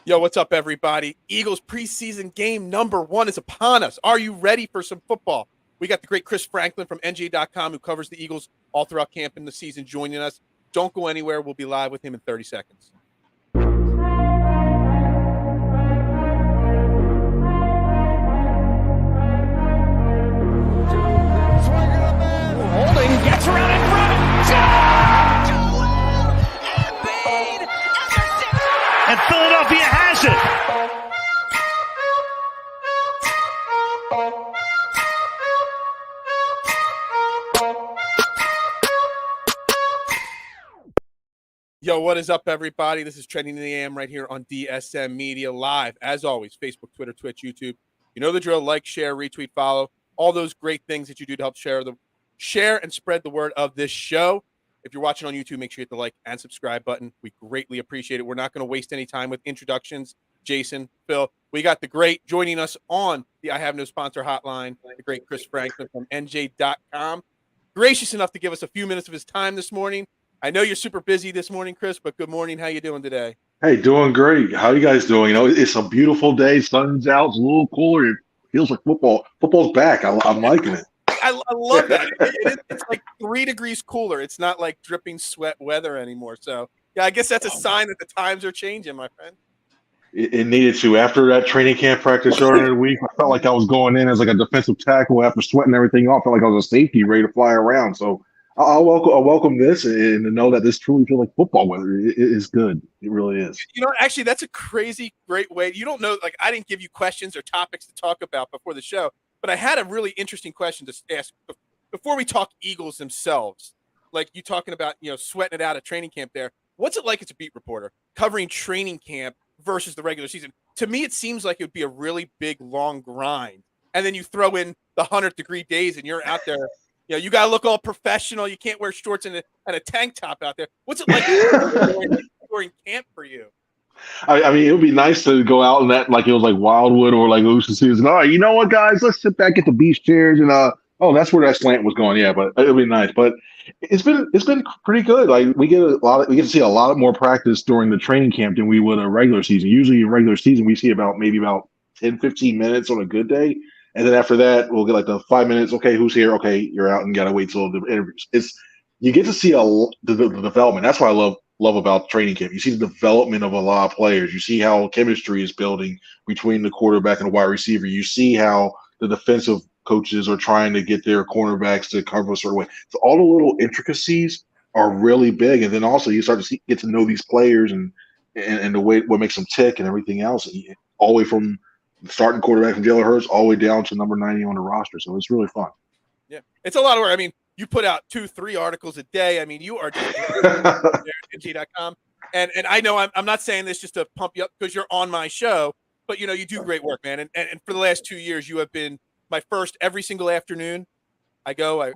Yo, what's up, everybody? Eagles preseason game number 1 is upon us. Are you ready for some football? We got the great Chris Franklin from NJ.com who covers the Eagles all throughout camp and the season joining us. Don't go anywhere. We'll be live with him in 30 seconds. Holding gets around in front. And Philadelphia has it. Yo, what is up, everybody? This is Trending in the AM right here on DSM Media Live. As always, Facebook, Twitter, Twitch, YouTube. You know the drill. Like, share, retweet, follow. All those great things that you do to help share and spread the word of this show. If you're watching on YouTube, make sure you hit the like and subscribe button. We greatly appreciate it. We're not going to waste any time with introductions. Jason, Phil, we got the great joining us on the I Have No Sponsor hotline, the great Chris Franklin from NJ.com. Gracious enough to give us a few minutes of his time this morning. I know you're super busy this morning, Chris, but good morning. How you doing today? Hey, doing great. How you guys doing? It's a beautiful day. Sun's out. It's a little cooler. It feels like football. Football's back. I'm liking it. I love that. It's like 3 degrees cooler. It's not like dripping sweat weather anymore. So, yeah, I guess that's a sign that the times are changing, my friend. It needed to. After that training camp practice earlier in the week, I felt like I was going in as like a defensive tackle after sweating everything off. I felt like I was a safety ready to fly around. So I'll welcome this and to know that this truly feels like football weather. It is good. It really is. You know, actually, that's a crazy, great way. You don't know, like, I didn't give you questions or topics to talk about before the show, but I had a really interesting question to ask before we talk Eagles themselves. Like you talking about, sweating it out at training camp there. What's it like as a beat reporter covering training camp versus the regular season? To me, it seems like it would be a really big, long grind. And then you throw in the 100-degree days and you're out there. You got to look all professional. You can't wear shorts and a tank top out there. What's it like during camp for you? I mean, it would be nice to go out in that, like it was like Wildwood or like Ocean Season. All right, you know what, guys? Let's sit back at the beach chairs and that's where that slant was going. Yeah, but it'll be nice. But it's been pretty good. Like we get to see a lot more practice during the training camp than we would a regular season. Usually in regular season, we see about 10, 15 minutes on a good day. And then after that, we'll get like the 5 minutes. Okay, who's here? Okay, you're out and got to wait till the interviews. You get to see the development. That's what I love about training camp. You see the development of a lot of players. You see how chemistry is building between the quarterback and the wide receiver. You see how the defensive coaches are trying to get their cornerbacks to cover a certain way. So all the little intricacies are really big. And then also you start to get to know these players and the way what makes them tick and everything else, all the way from the starting quarterback from Jalen Hurts all the way down to number 90 on the roster. So it's really fun. Yeah, it's a lot of work. I mean, you put out 2-3 articles a day. I mean, you are just NJ.com. And I know I'm not saying this just to pump you up because you're on my show, but, you do great work, man. And for the last 2 years, you have been my first every single afternoon. I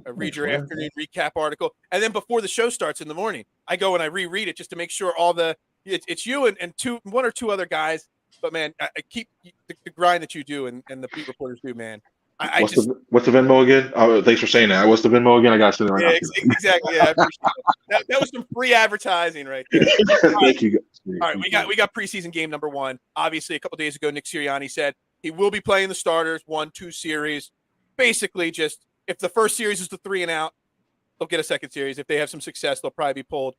read your afternoon recap article. And then before the show starts in the morning, I go and I reread it just to make sure it's you and one or two other guys. But, man, I keep the grind that you do and the beat reporters do, man. What's the Venmo again? Oh, thanks for saying that. What's the Venmo again? I got to say that right now. Exactly. Yeah, I appreciate that was some free advertising right there. Thank you. All right, we got preseason game number 1. Obviously, a couple days ago, Nick Sirianni said he will be playing the starters 1-2 series. Basically, just if the first series is the 3 and out, they'll get a second series. If they have some success, they'll probably be pulled.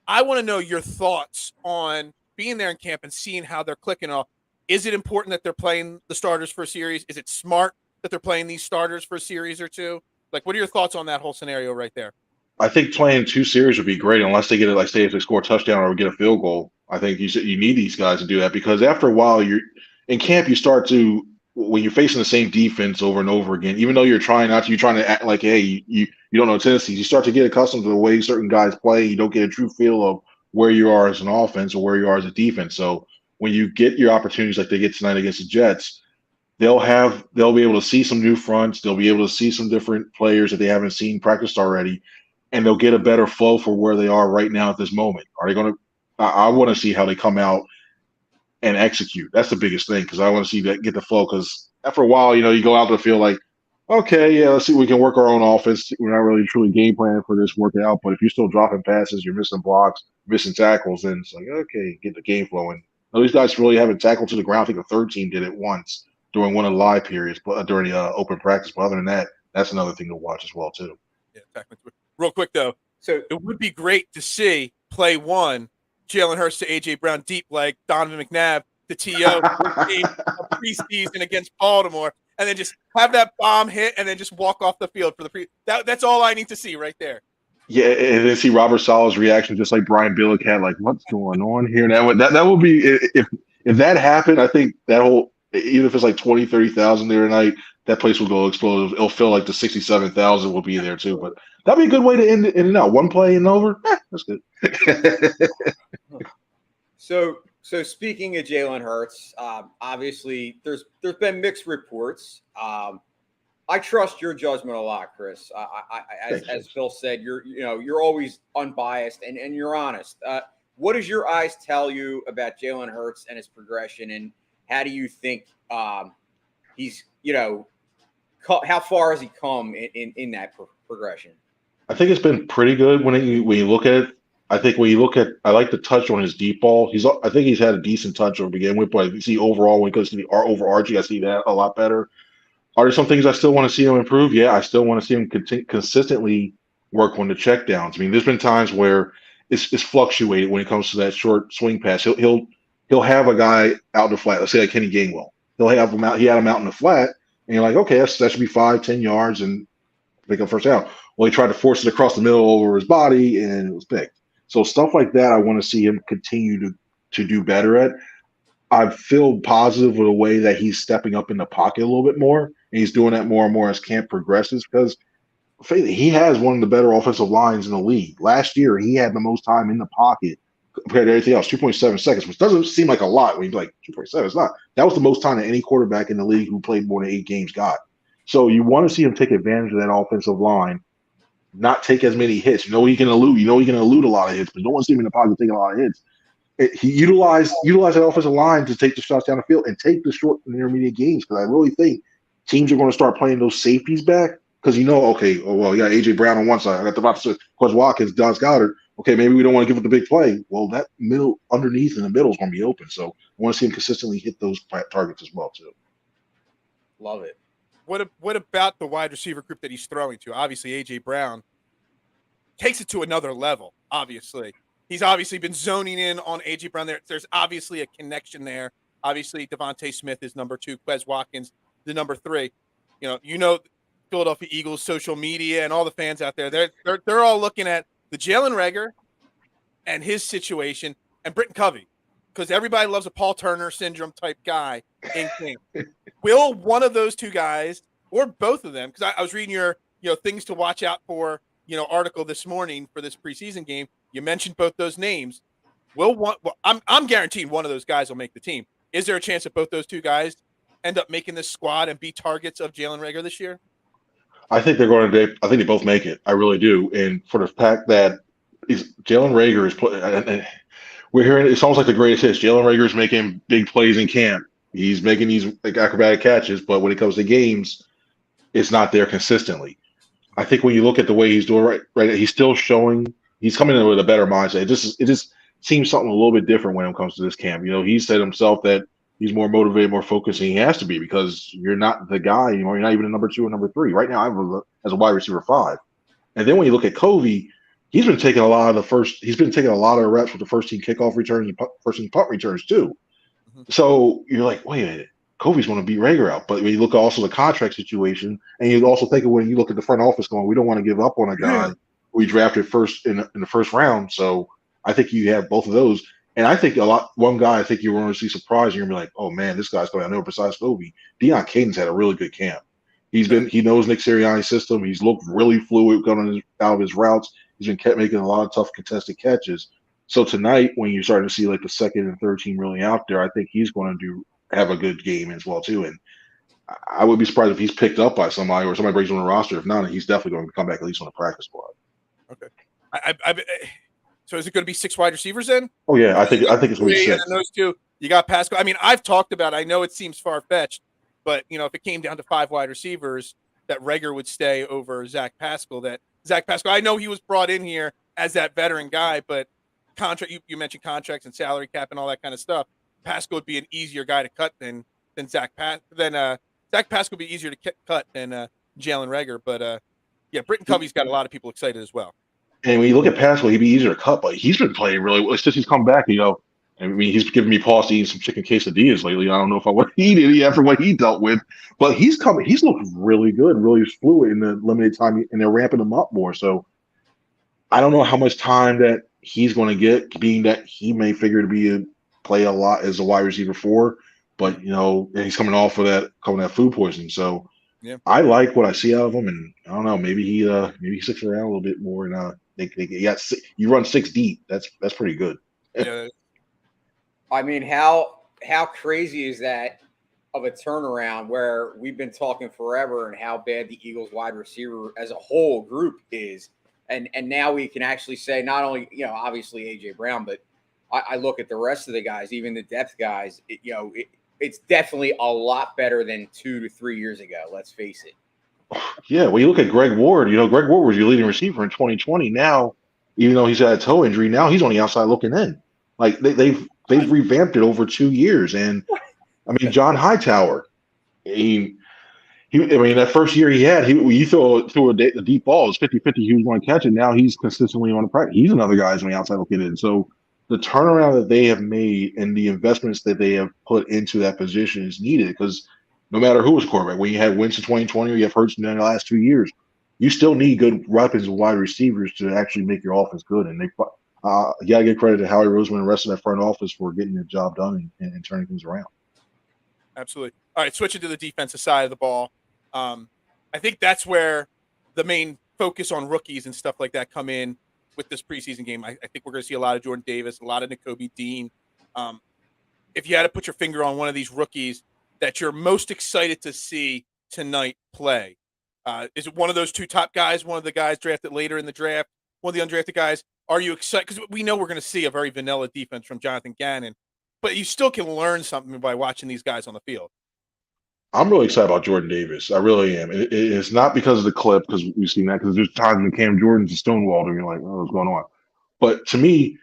I want to know your thoughts on being there in camp and seeing how they're clicking off. Is it important that they're playing the starters for a series? Is it smart that they're playing these starters for a series or 2? Like, what are your thoughts on that whole scenario right there? I think playing 2 series would be great unless they get it, like say if they score a touchdown or get a field goal. I think you need these guys to do that because after a while, you're in camp. You start to when you're facing the same defense over and over again, even though you're trying to act like, hey, you don't know tendencies. You start to get accustomed to the way certain guys play. You don't get a true feel of where you are as an offense or where you are as a defense. So when you get your opportunities like they get tonight against the Jets, they'll be able to see some new fronts. They'll be able to see some different players that they haven't seen practiced already, and they'll get a better flow for where they are right now at this moment. Are they going to? I want to see how they come out and execute. That's the biggest thing because I want to see that get the flow. Because after a while, you go out to the field like, okay, yeah, let's see, we can work our own offense. We're not really truly game planning for this workout, but if you're still dropping passes, you're missing blocks, missing tackles, then it's like, okay, get the game flowing. These guys really haven't tackled to the ground. I think the third team did it once during one of the live periods, but during the open practice. But other than that, that's another thing to watch as well too. Yeah, technically. Real quick though, so it would be great to see play one, Jalen Hurts to AJ Brown deep leg, Donovan McNabb to TO game of preseason against Baltimore, and then just have that bomb hit and then just walk off the field for the that's all I need to see right there. Yeah, and then see Robert Sala's reaction, just like Brian Billick had, like, "What's going on here?" That would be if that happened. I think that whole, even if it's like 20, 30,000 there tonight, that place will go explode. It'll feel like the 67,000 will be there too. But that'd be a good way to end it in and out. One play and over. That's good. So speaking of Jalen Hurts, obviously there's been mixed reports. I trust your judgment a lot, Chris. As Phil said, you're always unbiased and you're honest. What does your eyes tell you about Jalen Hurts and his progression, and how do you think he's how far has he come in that progression? I think it's been pretty good when you look at it. I think when you look at, I like the touch on his deep ball. I think he's had a decent touch to begin with, but you see overall when it goes to the overarching, I see that a lot better. Are there some things I still want to see him improve? Yeah, I still want to see him consistently work on the checkdowns. I mean, there's been times where it's fluctuated when it comes to that short swing pass. He'll have a guy out in the flat. Let's say like Kenny Gainwell. He'll have him out. He had him out in the flat, and you're like, okay, that should be 5-10 yards and pick up first down. Well, he tried to force it across the middle over his body, and it was picked. So stuff like that, I want to see him continue to do better at. I feel positive with the way that he's stepping up in the pocket a little bit more, and he's doing that more and more as camp progresses, because he has one of the better offensive lines in the league. Last year, he had the most time in the pocket compared to everything else, 2.7 seconds, which doesn't seem like a lot when you're like 2.7. It's not. That was the most time that any quarterback in the league who played more than 8 games got. So you want to see him take advantage of that offensive line, not take as many hits. You know he can elude. You know he can elude a lot of hits, but don't want to see him in the pocket taking a lot of hits. He utilized that offensive line to take the shots down the field and take the short and intermediate games, because I really think teams are going to start playing those safeties back, because you got A.J. Brown on one side. I got the opposite, Quez Watkins, Don Goddard. Okay, maybe we don't want to give up the big play. Well, that middle underneath in the middle is going to be open. So I want to see him consistently hit those targets as well too. Love it. What about the wide receiver group that he's throwing to? Obviously, A.J. Brown takes it to another level, obviously. He's obviously been zoning in on A.J. Brown. There's obviously a connection there. Obviously, Devontae Smith is number 2, Quez Watkins the number 3. Philadelphia Eagles social media and all the fans out there. They're all looking at the Jalen Reagor and his situation and Britan Covey, because everybody loves a Paul Turner syndrome type guy in King. Will one of those two guys, or both of them, because I was reading your things to watch out for article this morning for this preseason game. You mentioned both those names. I'm guaranteeing one of those guys will make the team. Is there a chance that both those two guys end up making this squad and be targets of Jalen Reagor this year? I think they're going to. I think they both make it. I really do. And for the fact that Jalen Reagor is playing, we're hearing it's almost like the greatest hits. Jalen Reagor is making big plays in camp. He's making these like acrobatic catches, but when it comes to games, it's not there consistently. I think when you look at the way he's doing right, he's still showing. He's coming in with a better mindset. It just seems something a little bit different when it comes to this camp. He said himself that he's more motivated, more focused, and he has to be, because you're not the guy anymore. You're not even a number 2 or number 3. Right now, I'm as a wide receiver 5. And then when you look at Covey, he's been taking a lot of the reps with the first team kickoff returns and first team punt returns too. Mm-hmm. So you're like, wait a minute, Covey's going to beat Reagor out. But when you look at also the contract situation, and you also think of when you look at the front office going, we don't want to give up on a guy we drafted first in the first round. So I think you have both of those. And I think one guy I think you're going to see surprised. You're going to be like, oh man, this guy's going to know besides Covey. Deion Caden's had a really good camp. He knows Nick Sirianni's system. He's looked really fluid coming out of his routes. He's been kept making a lot of tough contested catches. So tonight, when you're starting to see like the second and third team really out there, I think he's going to have a good game as well too. And I would be surprised if he's picked up by somebody or somebody brings him on the roster. If not, he's definitely going to come back at least on the practice squad. Okay. So is it going to be 6 wide receivers then? Oh yeah, I think it's going to be 6. And those two, you got Pascal. I mean, I've talked about. I know it seems far fetched, but if it came down to 5 wide receivers, that Reagor would stay over Zach Pascal. I know he was brought in here as that veteran guy, but contract. You mentioned contracts and salary cap and all that kind of stuff. Pascal would be an easier guy to cut than Zach Pascal would be easier to cut than Jalen Reagor. But yeah, Britain Covey's got a lot of people excited as well. And when you look at Pascal, he'd be easier to cut, but he's been playing really well. It's just he's come back, I mean, he's given me pause to eat some chicken quesadillas lately. I don't know if I want to eat any after what he dealt with, but he's coming. He's looked really good, really fluid in the limited time, and they're ramping him up more. So I don't know how much time that he's going to get, being that he may figure to play a lot as a wide receiver 4, but and he's coming off of that food poisoning. So yeah. I like what I see out of him, and I don't know, maybe he sticks around a little bit more, and you run 6 deep. That's pretty good. Yeah. I mean, how crazy is that of a turnaround where we've been talking forever and how bad the Eagles wide receiver as a whole group is. And now we can actually say not only, obviously A.J. Brown, but I look at the rest of the guys, even the depth guys, it's definitely a lot better than 2 to 3 years ago. Let's face it. Yeah, well, you look at Greg Ward. Greg Ward was your leading receiver in 2020. Now, even though he's had a toe injury, now he's on the outside looking in. Like they've revamped it over 2 years. And I mean, John Hightower, that first year he had, you throw a deep ball, it's 50-50, he was going to catch it. Now he's consistently on the practice. He's another guy who's on the outside looking in. So the turnaround that they have made and the investments that they have put into that position is needed, because no matter who was quarterback, when you had Wentz in 2020 or you have Hurts in the last 2 years, you still need good weapons and wide receivers to actually make your offense good. And you got to give credit to Howie Roseman and the rest of that front office for getting the job done and turning things around. Absolutely. All right, switching to the defensive side of the ball. I think that's where the main focus on rookies and stuff like that come in with this preseason game. I think we're going to see a lot of Jordan Davis, a lot of Nakobe Dean. If you had to put your finger on one of these rookies that you're most excited to see tonight play, is it one of those 2 top guys, one of the guys drafted later in the draft, one of the undrafted guys? Are you excited? Because we know we're going to see a very vanilla defense from Jonathan Gannon, but you still can learn something by watching these guys on the field. I'm really excited about Jordan Davis. I really am. It's not because of the clip, because we've seen that, because there's times when Cam Jordan's a Stonewall and you're like, oh, what's going on? But to me,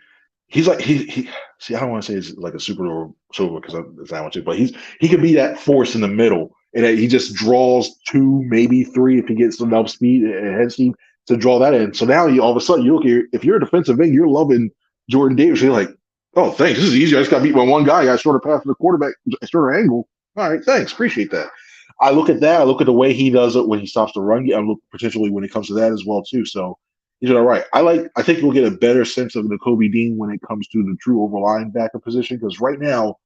he's like he see, I don't want to say he's like a super because that's not what you, but he can be that force in the middle, and he just draws 2, maybe 3 if he gets enough speed and head speed to draw that in. So now all of a sudden you look here, if you're a defensive end, you're loving Jordan Davis. You're like, oh, thanks, this is easy. I just got beat by one guy. I got shorter pass to the quarterback, shorter angle. All right, thanks. Appreciate that. I look at that. I look at the way he does it when he stops the run. I look potentially when it comes to that as well, too. So he's all right. I think we'll get a better sense of Nakobe Dean when it comes to the true over linebacker position, because right now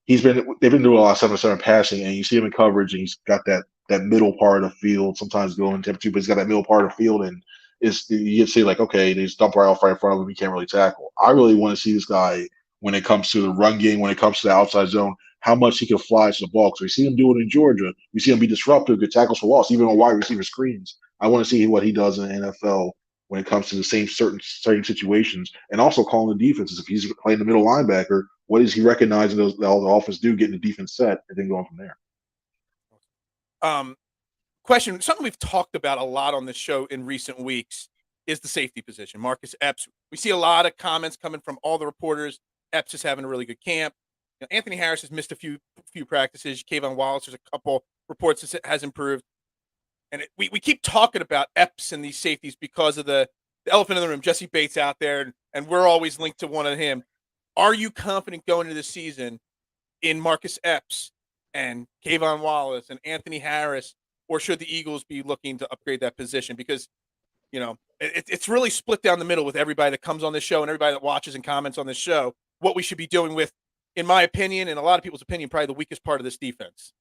they've been doing a lot of 7-7 passing, and you see him in coverage, and he's got that middle part of the field. Sometimes going temp 2, but he's got that middle part of the field, and you get to see like, okay, they just dump right off right in front of him. He can't really tackle. I really want to see this guy when it comes to the run game, when it comes to the outside zone, how much he can fly to the ball. So we see him do it in Georgia. We see him be disruptive, good tackles for loss, even on wide receiver screens. I want to see what he does in the NFL when it comes to the same situations, and also calling the defenses. If he's playing the middle linebacker, what is he recognizing all the offense do, getting the defense set, and then going from there. Question, something we've talked about a lot on this show in recent weeks is the safety position. Marcus Epps. We see a lot of comments coming from all the reporters. Epps is having a really good camp. Anthony Harris has missed a few practices. Kayvon Wallace, there's a couple reports that has improved. And we keep talking about Epps and these safeties because of the elephant in the room, Jesse Bates out there, and we're always linked to one of him. Are you confident going into the season in Marcus Epps and Kayvon Wallace and Anthony Harris, or should the Eagles be looking to upgrade that position? Because, it's really split down the middle with everybody that comes on this show and everybody that watches and comments on this show, what we should be doing with, in my opinion, and a lot of people's opinion, probably the weakest part of this defense.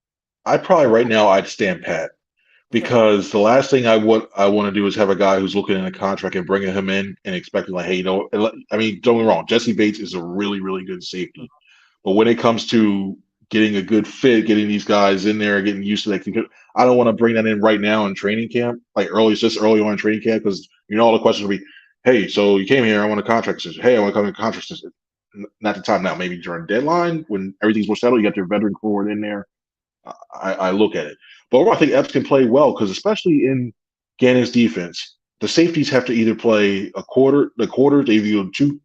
I'd stand pat, because the last thing I want to do is have a guy who's looking at a contract and bringing him in and expecting like, hey, I mean, don't get me wrong, Jesse Bates is a really, really good safety, but when it comes to getting a good fit, getting these guys in there, getting used to that, I don't want to bring that in right now in training camp, just early on in training camp, because all the questions will be, hey, so you came here, I want a contract extension. Hey, I want to come in a contract extension. Not the time now. Maybe during deadline when everything's more settled, you got your veteran forward in there. I look at it, but I think Epps can play well, because especially in Gannon's defense, the safeties have to either play a quarter. They either two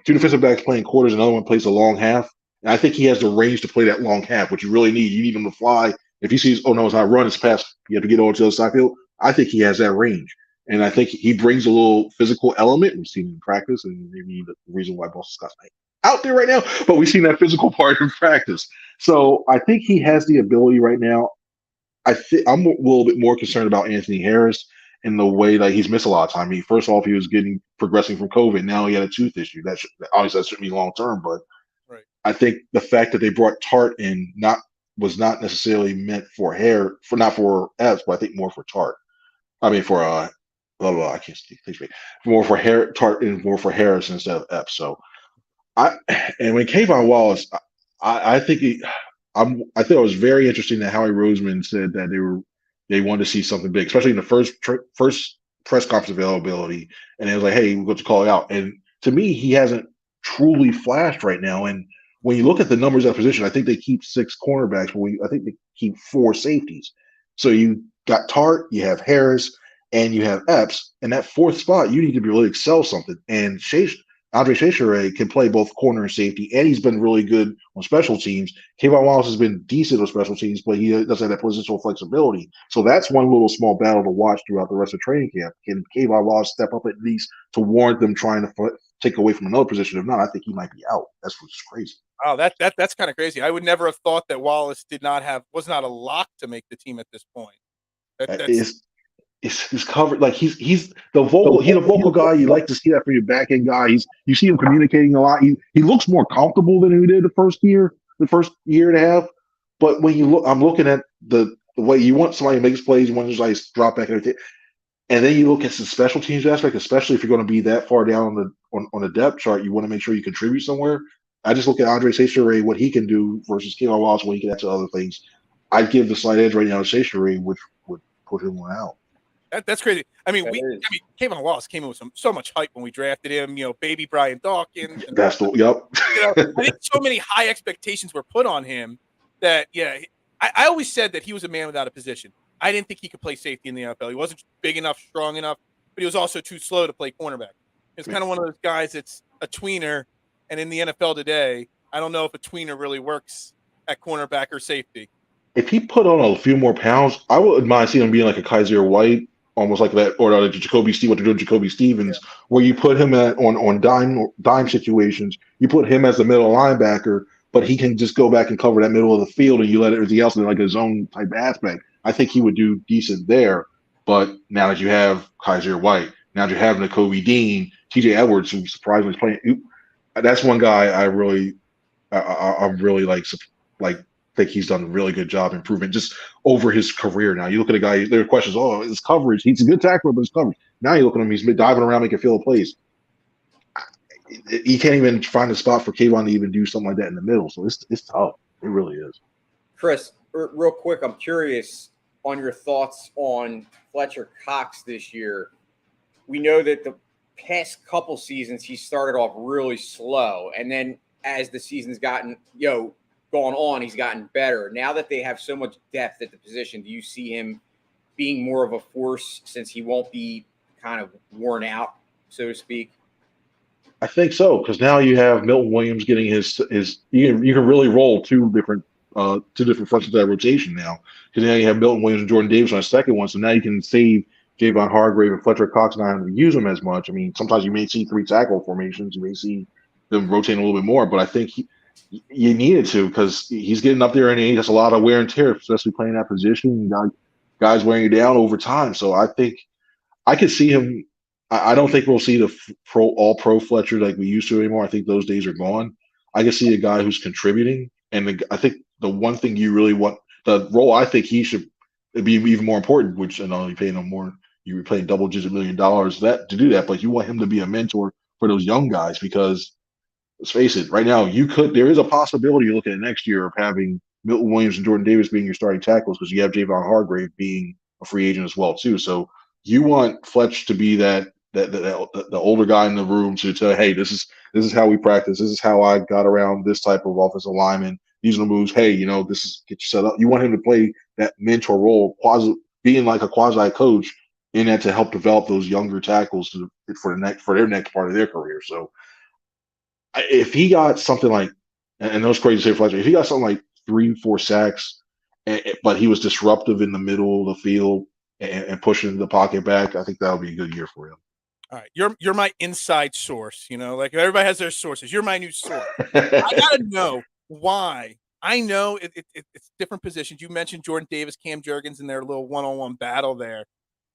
defensive backs playing quarters, another one plays a long half, And I think he has the range to play that long half, which you really need. You need him to fly. If he sees, oh no, it's not run, it's pass, you have to get over to the other side field. I think he has that range. And I think he brings a little physical element. We've seen him in practice, and maybe the reason why Boston Scott's not out there right now, but we've seen that physical part in practice. So I think he has the ability right now. I'm a little bit more concerned about Anthony Harris in the way that he's missed a lot of time. First off, he was progressing from COVID. Now he had a tooth issue. Obviously that shouldn't be long term, but Right. I think the fact that they brought Tart in was not necessarily meant for not for Epps, but I think more for Tart. I mean for I can't speak. More for Tart and more for Harris instead of Epps. So and when Kayvon Wallace, I think I thought it was very interesting that Howie Roseman said that they wanted to see something big, especially in the first press conference availability, and it was like, hey, we're going to call it out. And to me, he hasn't truly flashed right now. And when you look at the numbers at position, I think they keep 6 cornerbacks, but I think they keep 4 safeties. So you got Tart, you have Harris, and you have Epps, and that 4th spot, you need to be really excel something. And Andre Chachere can play both corner and safety, and he's been really good on special teams. Kayvon Wallace has been decent on special teams, but he doesn't have that positional flexibility. So that's one little small battle to watch throughout the rest of training camp. Can Kayvon Wallace step up at least to warrant them trying to take away from another position? If not, I think he might be out. That's what's crazy. Oh, that's kind of crazy. I would never have thought that Wallace was not a lock to make the team at this point. He's covered, like he's the vocal guy. You like to see that from your back end guy. You see him communicating a lot. He looks more comfortable than he did the first year and a half. But when you look, I'm looking at the way you want somebody who makes plays, you want to just drop back and everything. And then you look at the special teams aspect, especially if you're going to be that far down on the depth chart, you want to make sure you contribute somewhere. I just look at Andre Chachere, what he can do versus Kayvon Wallace, what he can add to other things. I'd give the slight edge right now to Chachere, which would put him out. That's crazy. I mean, Kayvon Wallace came in with so much hype when we drafted him. Baby Brian Dawkins. That's yep. I think so many high expectations were put on him that I always said that he was a man without a position. I didn't think he could play safety in the NFL. He wasn't big enough, strong enough, but he was also too slow to play cornerback. It's kind of one of those guys that's a tweener, and in the NFL today, I don't know if a tweener really works at cornerback or safety. If he put on a few more pounds, I wouldn't mind seeing him being like a Kaiser White, almost like that, or like Jacoby Stevens, what they're doing Jacoby Stevens, where you put him on dime situations, you put him as the middle linebacker, but he can just go back and cover that middle of the field, and you let everything else in like a zone type aspect. I think he would do decent there. But now that you have Kaiser White, now that you're having a Kobe Dean, TJ Edwards, who surprisingly is playing, that's one guy I'm really think he's done a really good job improving just over his career. Now you look at a guy, there are questions, his coverage, he's a good tackler, but his coverage. Now you look at him, he's diving around making field plays. He can't even find a spot for Kayvon to even do something like that in the middle. So it's tough. It really is. Chris, real quick, I'm curious on your thoughts on Fletcher Cox this year. We know that the past couple seasons he started off really slow, and then as the season's gone on, he's gotten better. Now that they have so much depth at the position, do you see him being more of a force since he won't be kind of worn out, so to speak? I think so, because now you have Milton Williams getting his you can really roll two different fronts of that rotation now, because now you have Milton Williams and Jordan Davis on a second one, so now you can save Javon Hargrave and Fletcher Cox not having to use them as much. I mean, sometimes you may see 3 tackle formations, you may see them rotating a little bit more, but I think you needed to, because he's getting up there in age. That's a lot of wear and tear, especially playing that position. You got guys wearing you down over time. So I think I could see him. I don't think we'll see the all pro Fletcher like we used to anymore. I think those days are gone. I can see a guy who's contributing, and I think the one thing you really want, the role I think he should be even more important, which and only paying him more, you were paying double-digit $1 million to do that, but you want him to be a mentor for those young guys, because let's face it, right now there is a possibility, you look at it next year, of having Milton Williams and Jordan Davis being your starting tackles, because you have Javon Hargrave being a free agent as well too. So you want Fletch to be the older guy in the room to tell, hey, this is how we practice. This is how I got around this type of offensive lineman. These are the moves. Hey, this is get you set up. You want him to play that mentor role, being like a quasi coach in that, to help develop those younger tackles for their next part of their career. So if he got something like and those crazy save Fletcher. If he got something like 3, 4 sacks, but he was disruptive in the middle of the field and pushing the pocket back, I think that would be a good year for him. All right, you're my inside source. Like everybody has their sources. You're my new source. I gotta know why. I know it's different positions. You mentioned Jordan Davis, Cam Jurgens in their little one-on-one battle there.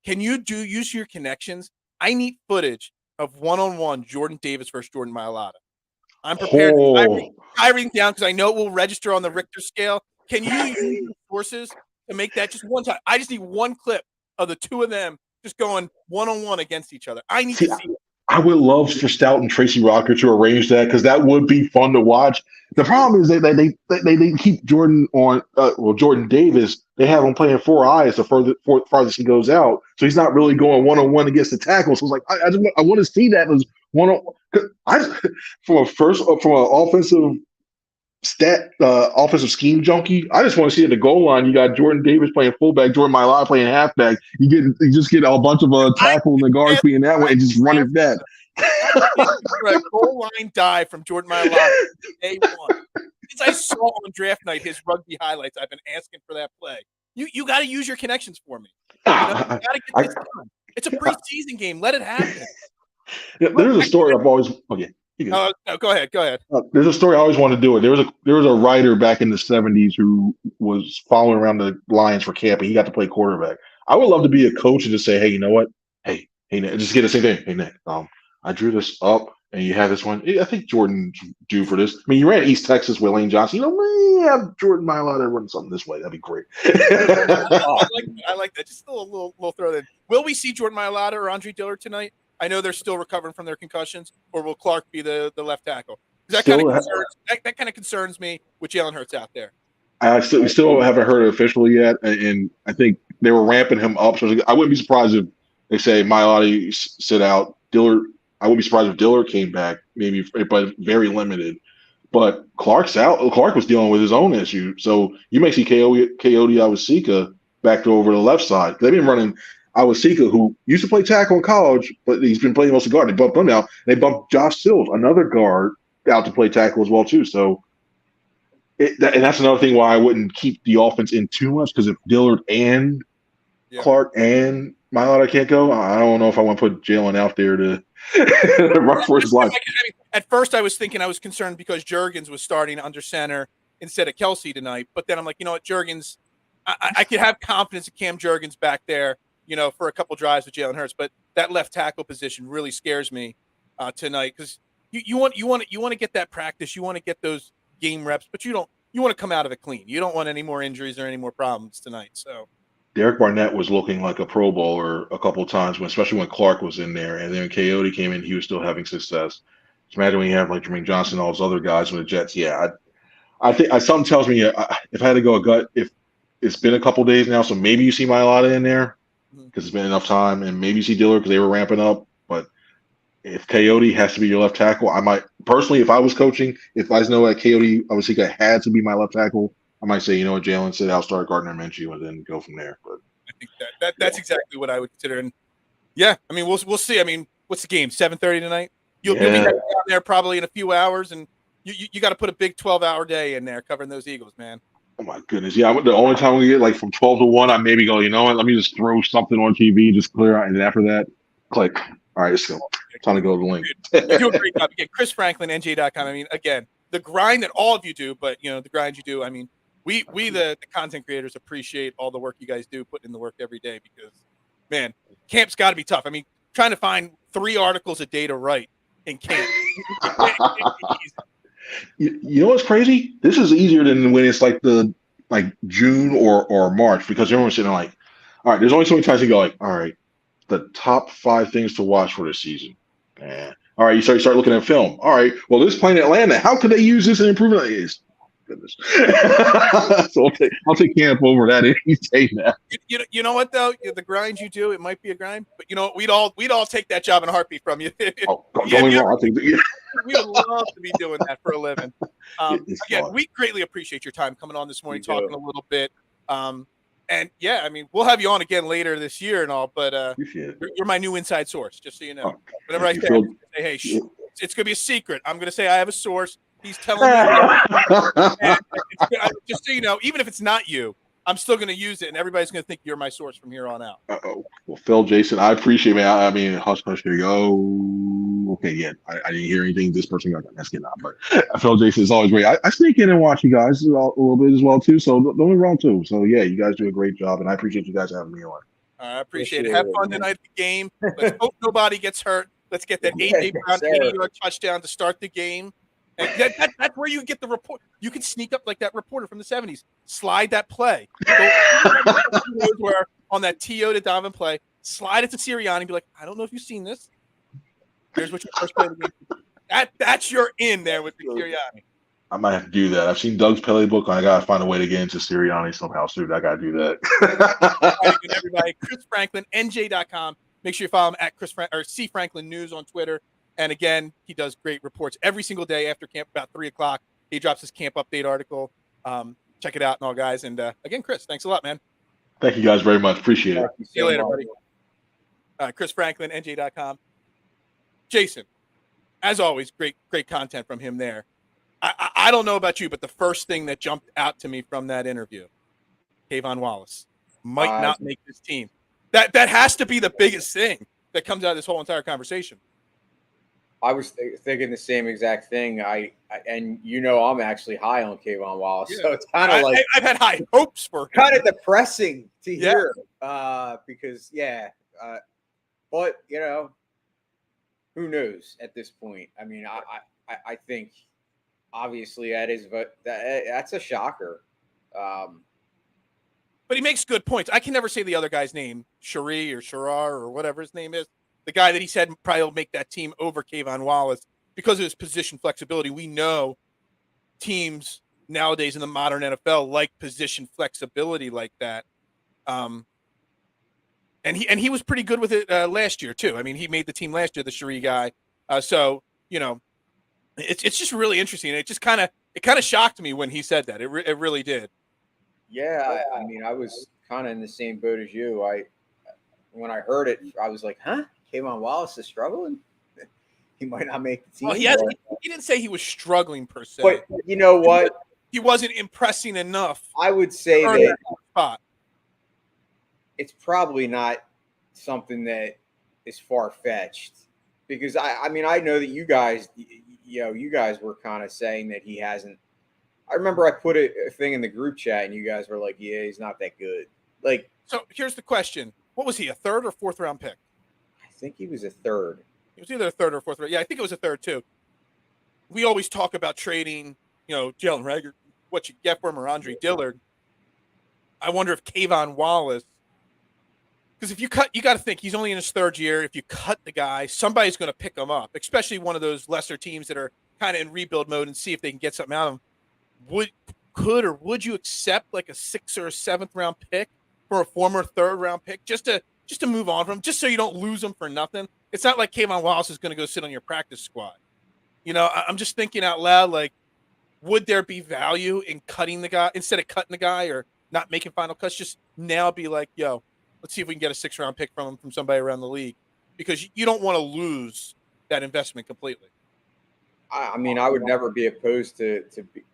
Can you use your connections? I need footage of one-on-one Jordan Davis versus Jordan Mailata. I'm prepared to tie everything down because I know it will register on the Richter scale. Can you use your sources to make that just one time? I just need one clip of the two of them just going one-on-one against each other. I need to see it. I would love for Stout and Tracy Rocker to arrange that because that would be fun to watch. The problem is that they keep Jordan on, Jordan Davis. They have him playing 4 eyes the farthest he goes out, so he's not really going one-on-one against the tackle. So it's like I want to see that as one-on-one. From an offensive scheme junkie, I just want to see at the goal line. You got Jordan Davis playing fullback, Jordan Mailata playing halfback. You just get a bunch of tackle and the guards being that way and just run it back. A goal line dive from Jordan Mailata day one. Since I saw on draft night his rugby highlights, I've been asking for that play. You got to use your connections for me. You got to get this done. It's a preseason game. Let it happen. There's a story I've always no, go ahead. There's a story I always wanted to do it. There was a writer back in the 70s who was following around the Lions for camp, and he got to play quarterback. I would love to be a coach and just say, hey, you know what? Hey, Nick, just get the same thing. Hey, Nick, I drew this up, and you have this one. I think Jordan's due for this. I mean, you ran East Texas with Lane Johnson. Maybe have Jordan Mailata run something this way. That'd be great. I like that. Just a little throw in. Will we see Jordan Mailata or Andre Dillard tonight? I know they're still recovering from their concussions, or will Clark be the left tackle? That kind of concerns me with Jalen Hurts out there. We still haven't heard it officially yet, and I think they were ramping him up. So I wouldn't be surprised if they say Mailata sit out. Dillard, I wouldn't be surprised if Dillard came back, maybe, but very limited. But Clark's out. Clark was dealing with his own issue, so you may see Coyote Awosika back over the left side. They've been running Awosika, who used to play tackle in college, but he's been playing mostly guard. They bumped him now. They bumped Josh Sills, another guard, out to play tackle as well too. So, and that's another thing why I wouldn't keep the offense in too much, because if Dillard and Clark and Mailata can't go, I don't know if I want to put Jalen out there to run for his life. At first, I was thinking I was concerned because Jurgens was starting under center instead of Kelsey tonight. But then I'm like, you know what, Jurgens, I could have confidence in Cam Jurgens back there, for a couple drives with Jalen Hurts. But that left tackle position really scares me tonight, because you want to get that practice, you want to get those game reps, but you want to come out of it clean. You don't want any more injuries or any more problems tonight. So Derek Barnett was looking like a Pro Bowler a couple of times, especially when Clark was in there, and then Coyote came in, he was still having success. Just imagine when you have like Jermaine Johnson, all those other guys with the Jets. Yeah, I think something tells me if I had to go a gut, if it's been a couple days now, so maybe you see Mailata in there because it's been enough time, and maybe you see Dillard because they were ramping up. But if Coyote has to be your left tackle, I might personally, if I was coaching, if I know that Coyote obviously had to be my left tackle, I might say, you know what, Jalen said, I'll start Gardner Minshew and then go from there. But I think that's exactly what I would consider. And yeah, I mean, we'll see. I mean, what's the game? 7:30 tonight. You'll be down there probably in a few hours, and you got to put a big 12-hour day in there covering those Eagles, man. Oh my goodness, yeah. The only time we get like from 12 to 1, I maybe go, you know what, let me just throw something on TV, just clear out, and after that, click. All right, let's go. Time to go to the link. You do a great job. Again, Chris Franklin, NJ.com. I mean, again, the grind that all of you do, but the grind you do. I mean, we the content creators appreciate all the work you guys do, putting in the work every day, because, man, camp's got to be tough. I mean, trying to find 3 articles a day to write in camp. You know what's crazy? This is easier than when it's like June or March, because everyone's sitting like, all right, there's only so many times you go like, all right, the top 5 things to watch for this season. All right, you start looking at film. All right, well, this playing Atlanta, how could they use this and improve it? Is goodness. So I'll take camp over that any day now. You know what though? The grind you do, it might be a grind, but we'd all take that job in a heartbeat from you. Don't get me wrong. We would love to be doing that for a living. Again, we greatly appreciate your time coming on this morning, talking a little bit. And yeah, I mean, we'll have you on again later this year and all, but you're my new inside source, just so you know. Whenever I say, hey, it's going to be a secret, I'm going to say I have a source. He's telling me. Just so you know, even if it's not you, I'm still going to use it, and everybody's going to think you're my source from here on out. Uh-oh. Well, Phil, Jason, I appreciate it. I mean, hush, hush, here you go. Okay, yeah, I didn't hear anything. This person got that's getting out, but Phil, Jason, is always great. I sneak in and watch you guys a little bit as well too. So don't get me wrong too. So yeah, you guys do a great job, and I appreciate you guys having me on. I appreciate it. Have fun tonight at the game. Let's hope nobody gets hurt. Let's get that A.J. Brown 80-yard touchdown to start the game. And that's where you get the report. You can sneak up like that reporter from the 70s. Slide that play. Where on that T.O. to Donovan play, slide it to Sirianni and be like, I don't know if you've seen this. Here's what your first play of the game. That's your in there with the Sirianni. I might have to do that. I've seen Doug's playbook. I got to find a way to get into Sirianni somehow soon. I got to do that. Everybody, Chris Franklin, NJ.com. Make sure you follow him at C Franklin News on Twitter. And again, he does great reports every single day after camp, about 3 o'clock. He drops his camp update article. Check it out and all, guys. And again, Chris, thanks a lot, man. Thank you guys very much. Appreciate it. See you later, buddy. Chris Franklin, NJ.com. Jason, as always, great content from him there. I don't know about you, but the first thing that jumped out to me from that interview, Kayvon Wallace might not make this team. That has to be the biggest thing that comes out of this whole entire conversation. I was thinking the same exact thing. And I'm actually high on Kayvon Wallace, so it's kind of like I've had high hopes for him. Kind of depressing to hear, because but who knows at this point? I mean, I think obviously that's a shocker. But he makes good points. I can never say the other guy's name, Shari or Sharar or whatever his name is. The guy that he said probably will make that team over Kayvon Wallace because of his position flexibility. We know teams nowadays in the modern NFL like position flexibility like that. And he was pretty good with it last year too. I mean, he made the team last year, the Shari guy. So it's just really interesting. It just kind of shocked me when he said that. It really did. Yeah, I mean, I was kind of in the same boat as you. When I heard it, I was like, huh? Kayvon Wallace is struggling? He might not make the team. Well, he didn't say he was struggling per se. But you know what? He wasn't impressing enough. I would say that spot. It's probably not something that is far-fetched. Because, I mean, I know that you guys were kind of saying that he hasn't. I remember I put a thing in the group chat, and you guys were like, yeah, he's not that good. So here's the question. What was he, a third or fourth round pick? I think he was a third. He was either a third or fourth round. Yeah, I think it was a third too. We always talk about trading, Jalen Reagor, what you get for him, or Andre Dillard. I wonder if Kayvon Wallace, because if you got to think he's only in his third year. If you cut the guy, somebody's going to pick him up, especially one of those lesser teams that are kind of in rebuild mode and see if they can get something out of him. Would you accept like a 6th or a 7th round pick for a former 3rd round pick just to move on from him, just so you don't lose him for nothing? It's not like Kayvon Wallace is going to go sit on your practice squad. I'm just thinking out loud, like, would there be value in cutting the guy instead of cutting the guy or not making final cuts? Just now be like, yo, let's see if we can get a 6th round pick from him, from somebody around the league, because you don't want to lose that investment completely. I mean, I would never be opposed to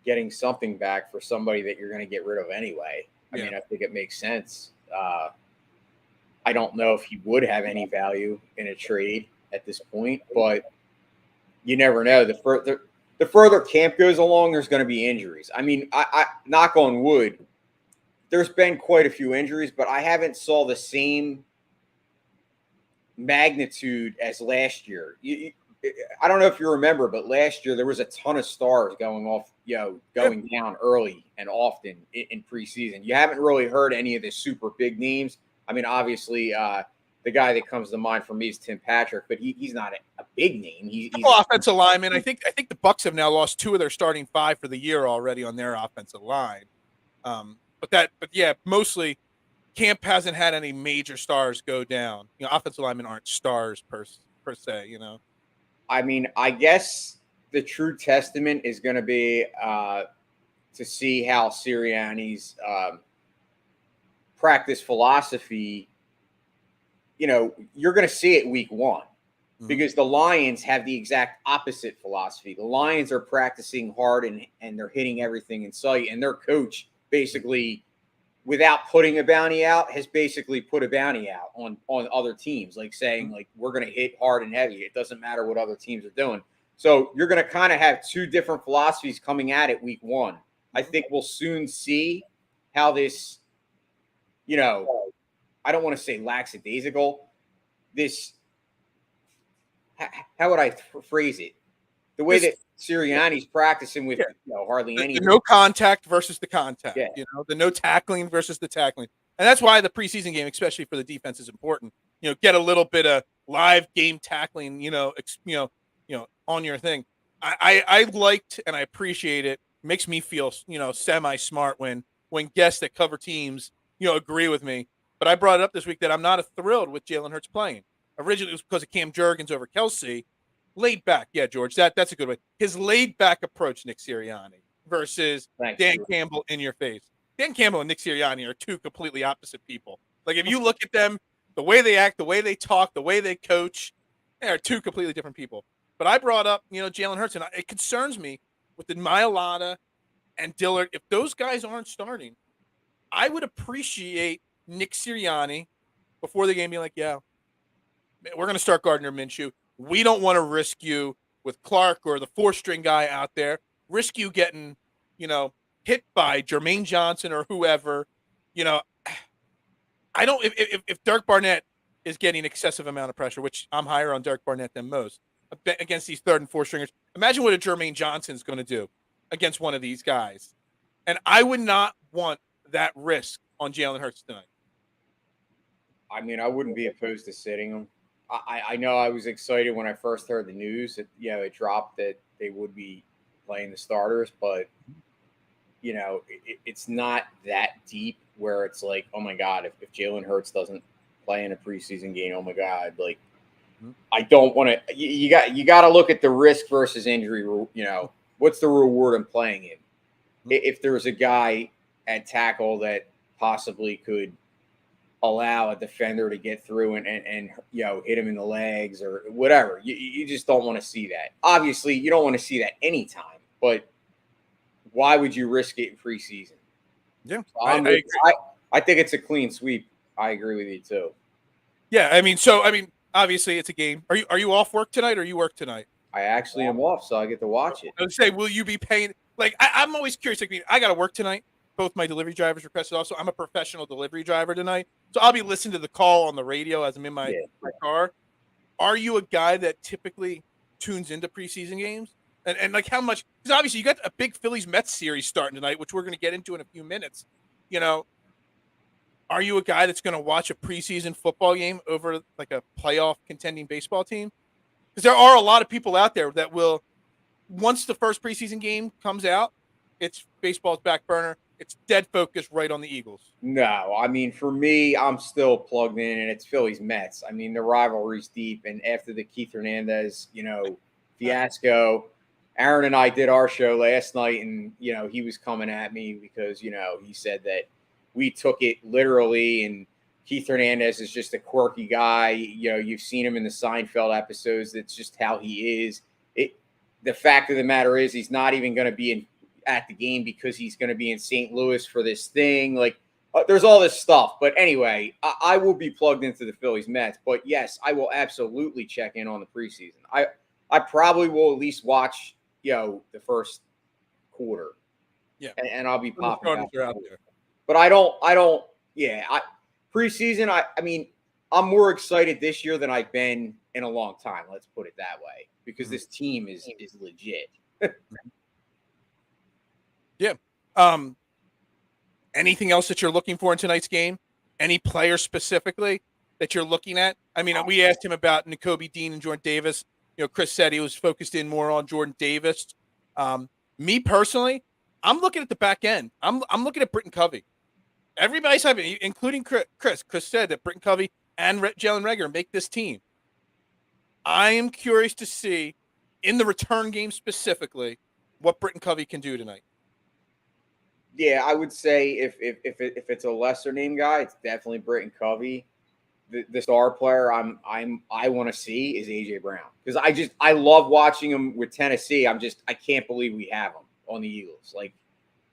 getting something back for somebody that you're going to get rid of anyway. I mean, I think it makes sense. I don't know if he would have any value in a trade at this point, but you never know. The further camp goes along, there's going to be injuries. I mean, I knock on wood, there's been quite a few injuries, but I haven't saw the same magnitude as last year. I don't know if you remember, but last year there was a ton of stars going down early and often in preseason. You haven't really heard any of the super big names. I mean, obviously, the guy that comes to mind for me is Tim Patrick, but he's not a big name. He's offensive lineman. I think the Bucs have now lost 2 of their starting 5 for the year already on their offensive line. But mostly camp hasn't had any major stars go down. Offensive linemen aren't stars per se. I mean, I guess the true testament is going to be to see how Sirianni's practice philosophy, you're going to see it week 1. because the Lions have the exact opposite philosophy. The Lions are practicing hard and they're hitting everything in sight, and their coach basically, without putting a bounty out, has basically put a bounty out on other teams, like saying, like, we're going to hit hard and heavy. It doesn't matter what other teams are doing. So you're going to kind of have two different philosophies coming at it week one. I think we'll soon see how this, I don't want to say lackadaisical, this, how would I phrase it? The way that Sirianni's practicing with hardly any. The no contact versus the contact, Yeah. The no tackling versus the tackling. And that's why the preseason game, especially for the defense, is important. Get a little bit of live game tackling, on your thing. I liked and I appreciate it. Makes me feel, semi-smart when guests that cover teams, agree with me. But I brought it up this week that I'm not thrilled with Jalen Hurts playing. Originally, it was because of Cam Jurgens over Kelsey. Laid back. Yeah, George, that's a good way. His laid back approach, Nick Sirianni, versus Dan Campbell in your face. Dan Campbell and Nick Sirianni are two completely opposite people. Like, if you look at them, the way they act, the way they talk, the way they coach, they are two completely different people. But I brought up, Jalen Hurts, and it concerns me with the Mailata and Dillard. If those guys aren't starting, I would appreciate Nick Sirianni before the game being like, yeah, we're going to start Gardner Minshew. We don't want to risk you with Clark or the four-string guy out there. Risk you getting, hit by Jermaine Johnson or whoever. I don't. If Dirk Barnett is getting excessive amount of pressure, which I'm higher on Dirk Barnett than most, against these third and fourth stringers, imagine what a Jermaine Johnson's going to do against one of these guys. And I would not want that risk on Jalen Hurts tonight. I mean, I wouldn't be opposed to sitting him. I know I was excited when I first heard the news that, it dropped that they would be playing the starters, but, it's not that deep where it's like, oh my God, if Jalen Hurts doesn't play in a preseason game, oh my God, like, I don't want to, you got to look at the risk versus injury, what's the reward in playing him? If there's a guy at tackle that possibly could allow a defender to get through and hit him in the legs or whatever. You just don't want to see that. Obviously, you don't want to see that anytime, but why would you risk it in preseason? Yeah, so I think it's a clean sweep. I agree with you too. Yeah, obviously it's a game. Are you off work tonight or you work tonight? I actually am off, so I get to watch it. I would say, will you be paying? Like, I'm always curious. Like, I got to work tonight. Both my delivery drivers requested also. I'm a professional delivery driver tonight. So I'll be listening to the call on the radio as I'm in my car. Are you a guy that typically tunes into preseason games? And like how much? Because obviously you got a big Phillies-Mets series starting tonight, which we're going to get into in a few minutes. Are you a guy that's going to watch a preseason football game over like a playoff contending baseball team? Because there are a lot of people out there that will, once the first preseason game comes out, it's baseball's back burner. It's dead focus right on the Eagles. No, I mean, for me, I'm still plugged in, and it's Phillies-Mets. I mean, the rivalry's deep, and after the Keith Hernandez, fiasco, Aaron and I did our show last night, and, he was coming at me because, he said that we took it literally, and Keith Hernandez is just a quirky guy. You've seen him in the Seinfeld episodes. That's just how he is. The fact of the matter is he's not even going to be at the game because he's going to be in St. Louis for this thing. Like, there's all this stuff. But anyway, I will be plugged into the Phillies-Mets. But, yes, I will absolutely check in on the preseason. I probably will at least watch, the first quarter. Yeah. And I'll be popping out there. But preseason, I mean, I'm more excited this year than I've been in a long time. Let's put it that way. Because this team is legit. Yeah. Anything else that you're looking for in tonight's game? Any player specifically that you're looking at? I mean, we asked him about Nakobe Dean and Jordan Davis. Chris said he was focused in more on Jordan Davis. Me personally, I'm looking at the back end. I'm looking at Britan Covey. Everybody's having, including Chris. Chris said that Britan Covey and Jalen Reagor make this team. I am curious to see, in the return game specifically, what Britan Covey can do tonight. Yeah, I would say if it's a lesser name guy, it's definitely Britan Covey. the star player I want to see is AJ Brown, because I love watching him with Tennessee. I can't believe we have him on the Eagles. Like,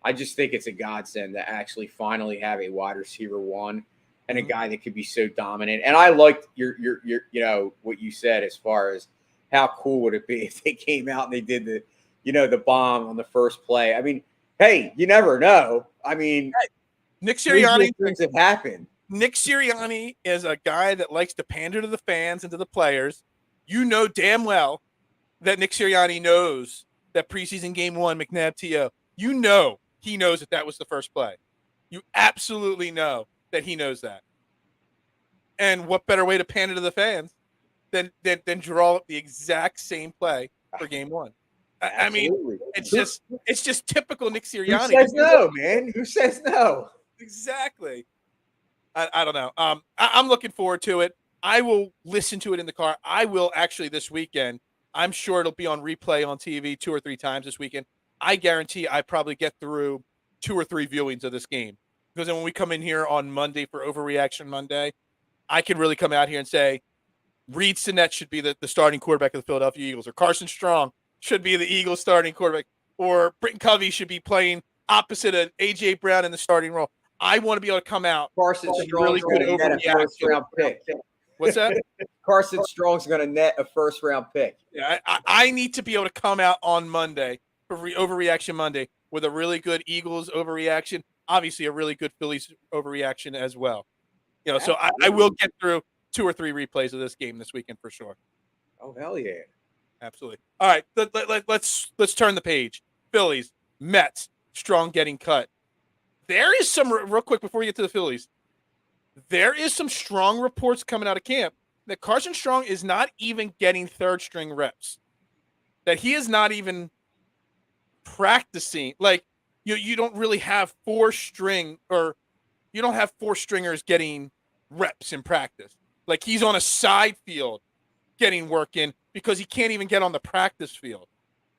I just think it's a godsend to actually finally have a wide receiver one and a guy that could be so dominant. And I liked your what you said as far as how cool would it be if they came out and they did the bomb on the first play. I mean, hey, you never know. I mean, Nick Sirianni, things have happened. Nick Sirianni is a guy that likes to pander to the fans and to the players. You know damn well that Nick Sirianni knows that preseason game 1, McNabb TO. You know he knows that was the first play. You absolutely know that he knows that. And what better way to pander to the fans than draw up the exact same play for game 1? I mean, it's just typical Nick Sirianni. Who says no, man? Who says no? Exactly. I don't know. I'm looking forward to it. I will listen to it in the car. I will actually this weekend. I'm sure it'll be on replay on TV 2 or 3 times this weekend. I guarantee I probably get through 2 or 3 viewings of this game, because then when we come in here on Monday for Overreaction Monday, I can really come out here and say Reed Sinnett should be the starting quarterback of the Philadelphia Eagles, or Carson Strong should be the Eagles starting quarterback, or Britan Covey should be playing opposite of A.J. Brown in the starting role. I want to be able to come out. Carson Strong's really good first-round pick. What's that? Carson Strong's going to net a first-round pick. Yeah, I need to be able to come out on Monday for Overreaction Monday with a really good Eagles overreaction, obviously a really good Phillies overreaction as well. So I will get through 2 or 3 replays of this game this weekend for sure. Oh, hell yeah. Absolutely. All right, let's turn the page. Phillies, Mets, Strong getting cut. There is some, real quick before we get to the Phillies, there is some strong reports coming out of camp that Carson Strong is not even getting third-string reps, that he is not even practicing. Like, you don't really have 4-string, or you don't have 4-stringers getting reps in practice. Like, he's on a side field getting work in because he can't even get on the practice field.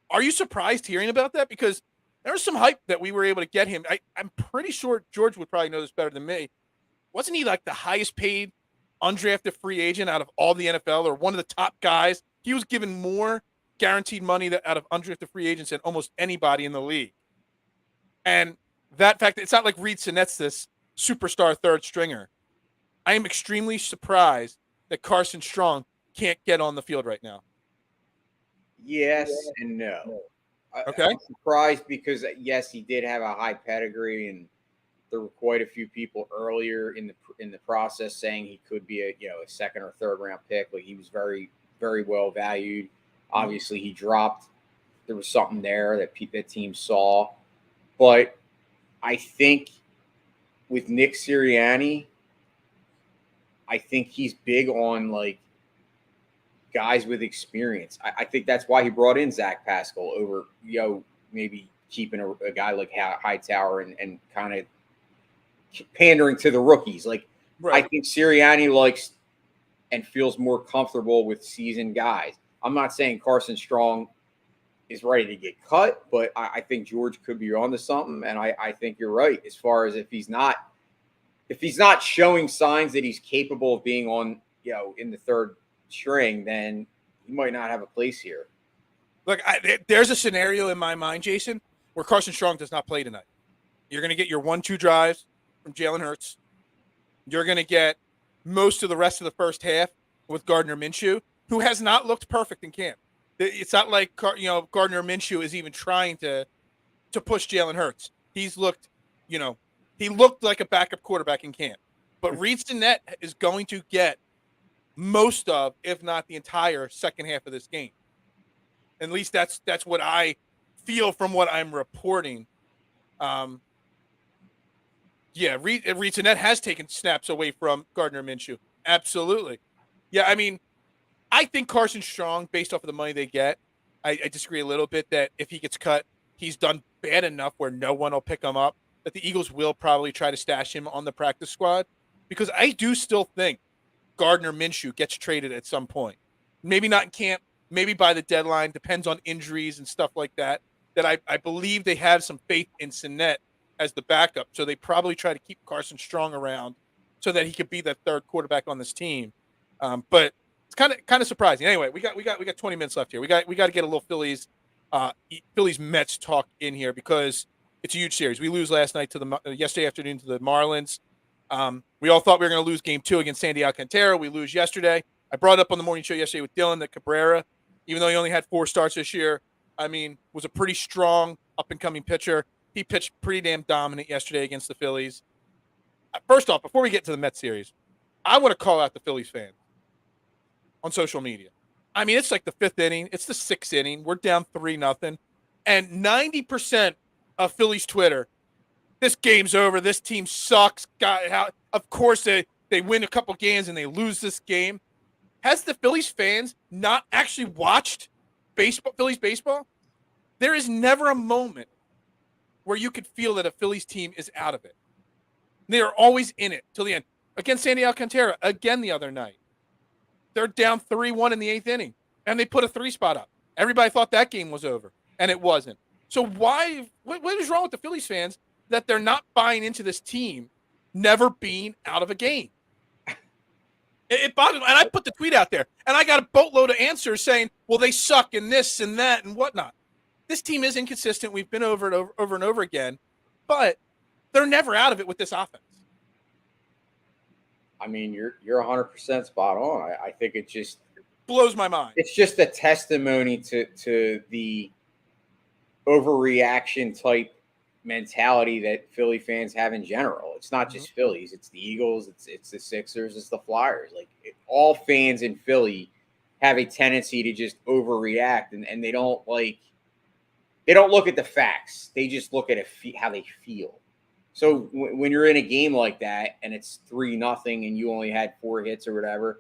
Are you surprised hearing about that? Because there was some hype that we were able to get him. I'm pretty sure George would probably know this better than me. Wasn't he like the highest paid undrafted free agent out of all the NFL, or one of the top guys? He was given more guaranteed money out of undrafted free agents than almost anybody in the league. And that fact, it's not like Reed Sinnett's this superstar third stringer. I am extremely surprised that Carson Strong can't get on the field right now. Yes and no. Okay. I'm surprised because, yes, he did have a high pedigree, and there were quite a few people earlier in the process saying he could be a 2nd or 3rd round pick. Like, he was very, very well valued. Obviously, he dropped. There was something there that team saw. But I think with Nick Sirianni, I think he's big on, like, guys with experience. I think that's why he brought in Zach Pascal over, maybe keeping a guy like Hightower and kind of pandering to the rookies. Like, right. I think Sirianni likes and feels more comfortable with seasoned guys. I'm not saying Carson Strong is ready to get cut, but I think George could be onto something. And I think you're right as far as if he's not showing signs that he's capable of being on, in the 3rd string, then he might not have a place here. Look, there's a scenario in my mind, Jason, where Carson Strong does not play tonight. You're going to get your 1-2 drives from Jalen Hurts. You're going to get most of the rest of the first half with Gardner Minshew, who has not looked perfect in camp. It's not like Gardner Minshew is even trying to push Jalen Hurts. He's looked, he looked like a backup quarterback in camp. But Reed Sinnett is going to get most of, if not the entire second half of this game. At least that's what I feel from what I'm reporting. Reed Sinnett has taken snaps away from Gardner Minshew. Absolutely. Yeah, I mean, I think Carson Strong, based off of the money they get, I disagree a little bit that if he gets cut, he's done bad enough where no one will pick him up, that the Eagles will probably try to stash him on the practice squad, because I do still think Gardner Minshew gets traded at some point. Maybe not in camp, maybe by the deadline, depends on injuries and stuff like that, I believe they have some faith in Sinnett as the backup. So they probably try to keep Carson Strong around so that he could be the third quarterback on this team. But it's kind of surprising. Anyway, we got 20 minutes left here. We got to get a little Phillies Mets talk in here because it's a huge series. We lose last night to yesterday afternoon to the Marlins. We all thought we were going to lose game 2 against Sandy Alcantara. We lose yesterday. I brought up on the morning show yesterday with Dylan that Cabrera, even though he only had 4 starts this year, was a pretty strong up-and-coming pitcher. He pitched pretty damn dominant yesterday against the Phillies. First off, before we get to the Mets series, I want to call out the Phillies fans on social media. It's like the 5th inning. It's the 6th inning. We're down 3-0. And 90% of Phillies Twitter, this game's over. This team sucks. Of course, they win a couple games and they lose this game. Has the Phillies fans not actually watched Phillies baseball? There is never a moment where you could feel that a Phillies team is out of it. They are always in it till the end. Against Sandy Alcantara, again the other night. They're down 3-1 in the 8th inning, and they put a 3 spot up. Everybody thought that game was over, and it wasn't. So what is wrong with the Phillies fans that they're not buying into this team never being out of a game? It bothers me. And I put the tweet out there, and I got a boatload of answers saying, well, they suck and this and that and whatnot. This team is inconsistent. We've been over and over again, but they're never out of it with this offense. You're 100% spot on. I think it just blows my mind. It's just a testimony to the overreaction type mentality that Philly fans have in general. It's not just Phillies. It's the Eagles. It's the Sixers. It's the Flyers. All fans in Philly have a tendency to just overreact, and they don't look at the facts. They just look at how they feel. So when you're in a game like that and it's 3-0 and you only had 4 hits or whatever,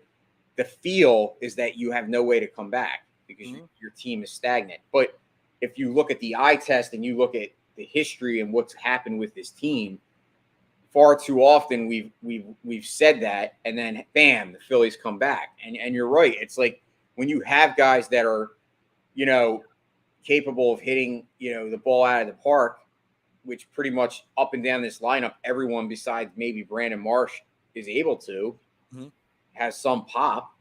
the feel is that you have no way to come back because your team is stagnant. But if you look at the eye test and you look at the history and what's happened with this team, far too often we've said that, and then bam, the Phillies come back. And you're right. It's like when you have guys that are, capable of hitting, the ball out of the park, which pretty much up and down this lineup, everyone besides maybe Brandon Marsh is able to, has some pop,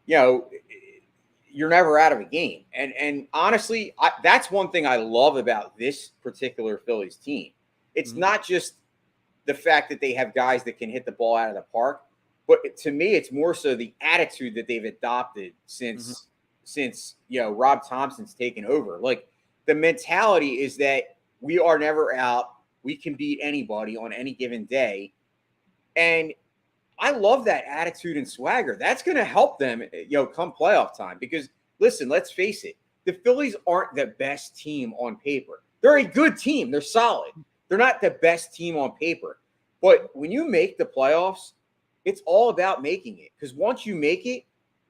you're never out of a game. And honestly, that's one thing I love about this particular Phillies team. It's not just the fact that they have guys that can hit the ball out of the park, but to me, it's more so the attitude that they've adopted since Rob Thompson's taken over. The mentality is that we are never out. We can beat anybody on any given day. And I love that attitude and swagger. That's going to help them, come playoff time. Because, listen, let's face it. The Phillies aren't the best team on paper. They're a good team. They're solid. They're not the best team on paper. But when you make the playoffs, it's all about making it. Because once you make it,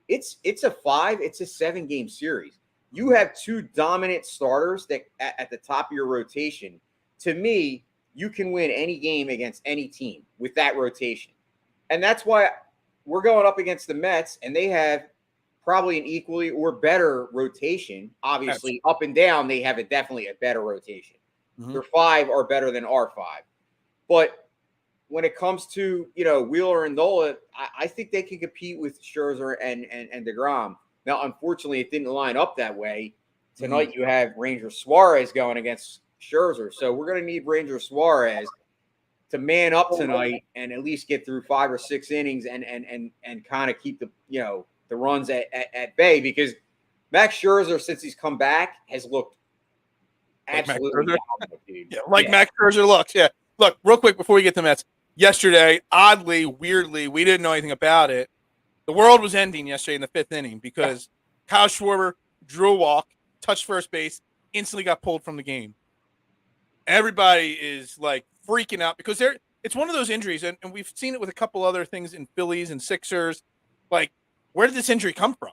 it's a 7-game series. You have 2 dominant starters that at the top of your rotation. To me, you can win any game against any team with that rotation. And that's why we're going up against the Mets, and they have probably an equally or better rotation. Obviously, up and down, they have definitely a better rotation. Their 5 are better than our 5. But when it comes to, Wheeler and Nola, I think they can compete with Scherzer and DeGrom. Now, unfortunately, it didn't line up that way. Tonight, you have Ranger Suarez going against Scherzer. So we're going to need Ranger Suarez to man up tonight and at least get through 5 or 6 innings and kind of keep the runs at bay, because Max Scherzer, since he's come back, has looked absolutely dominant, dude. Max Scherzer looks. Yeah. Look, real quick before we get to Mets. Yesterday, oddly, weirdly, we didn't know anything about it. The world was ending yesterday in the 5th inning because Kyle Schwarber drew a walk, touched first base, instantly got pulled from the game. Everybody is freaking out because it's one of those injuries, and we've seen it with a couple other things in Phillies and Sixers. Where did this injury come from?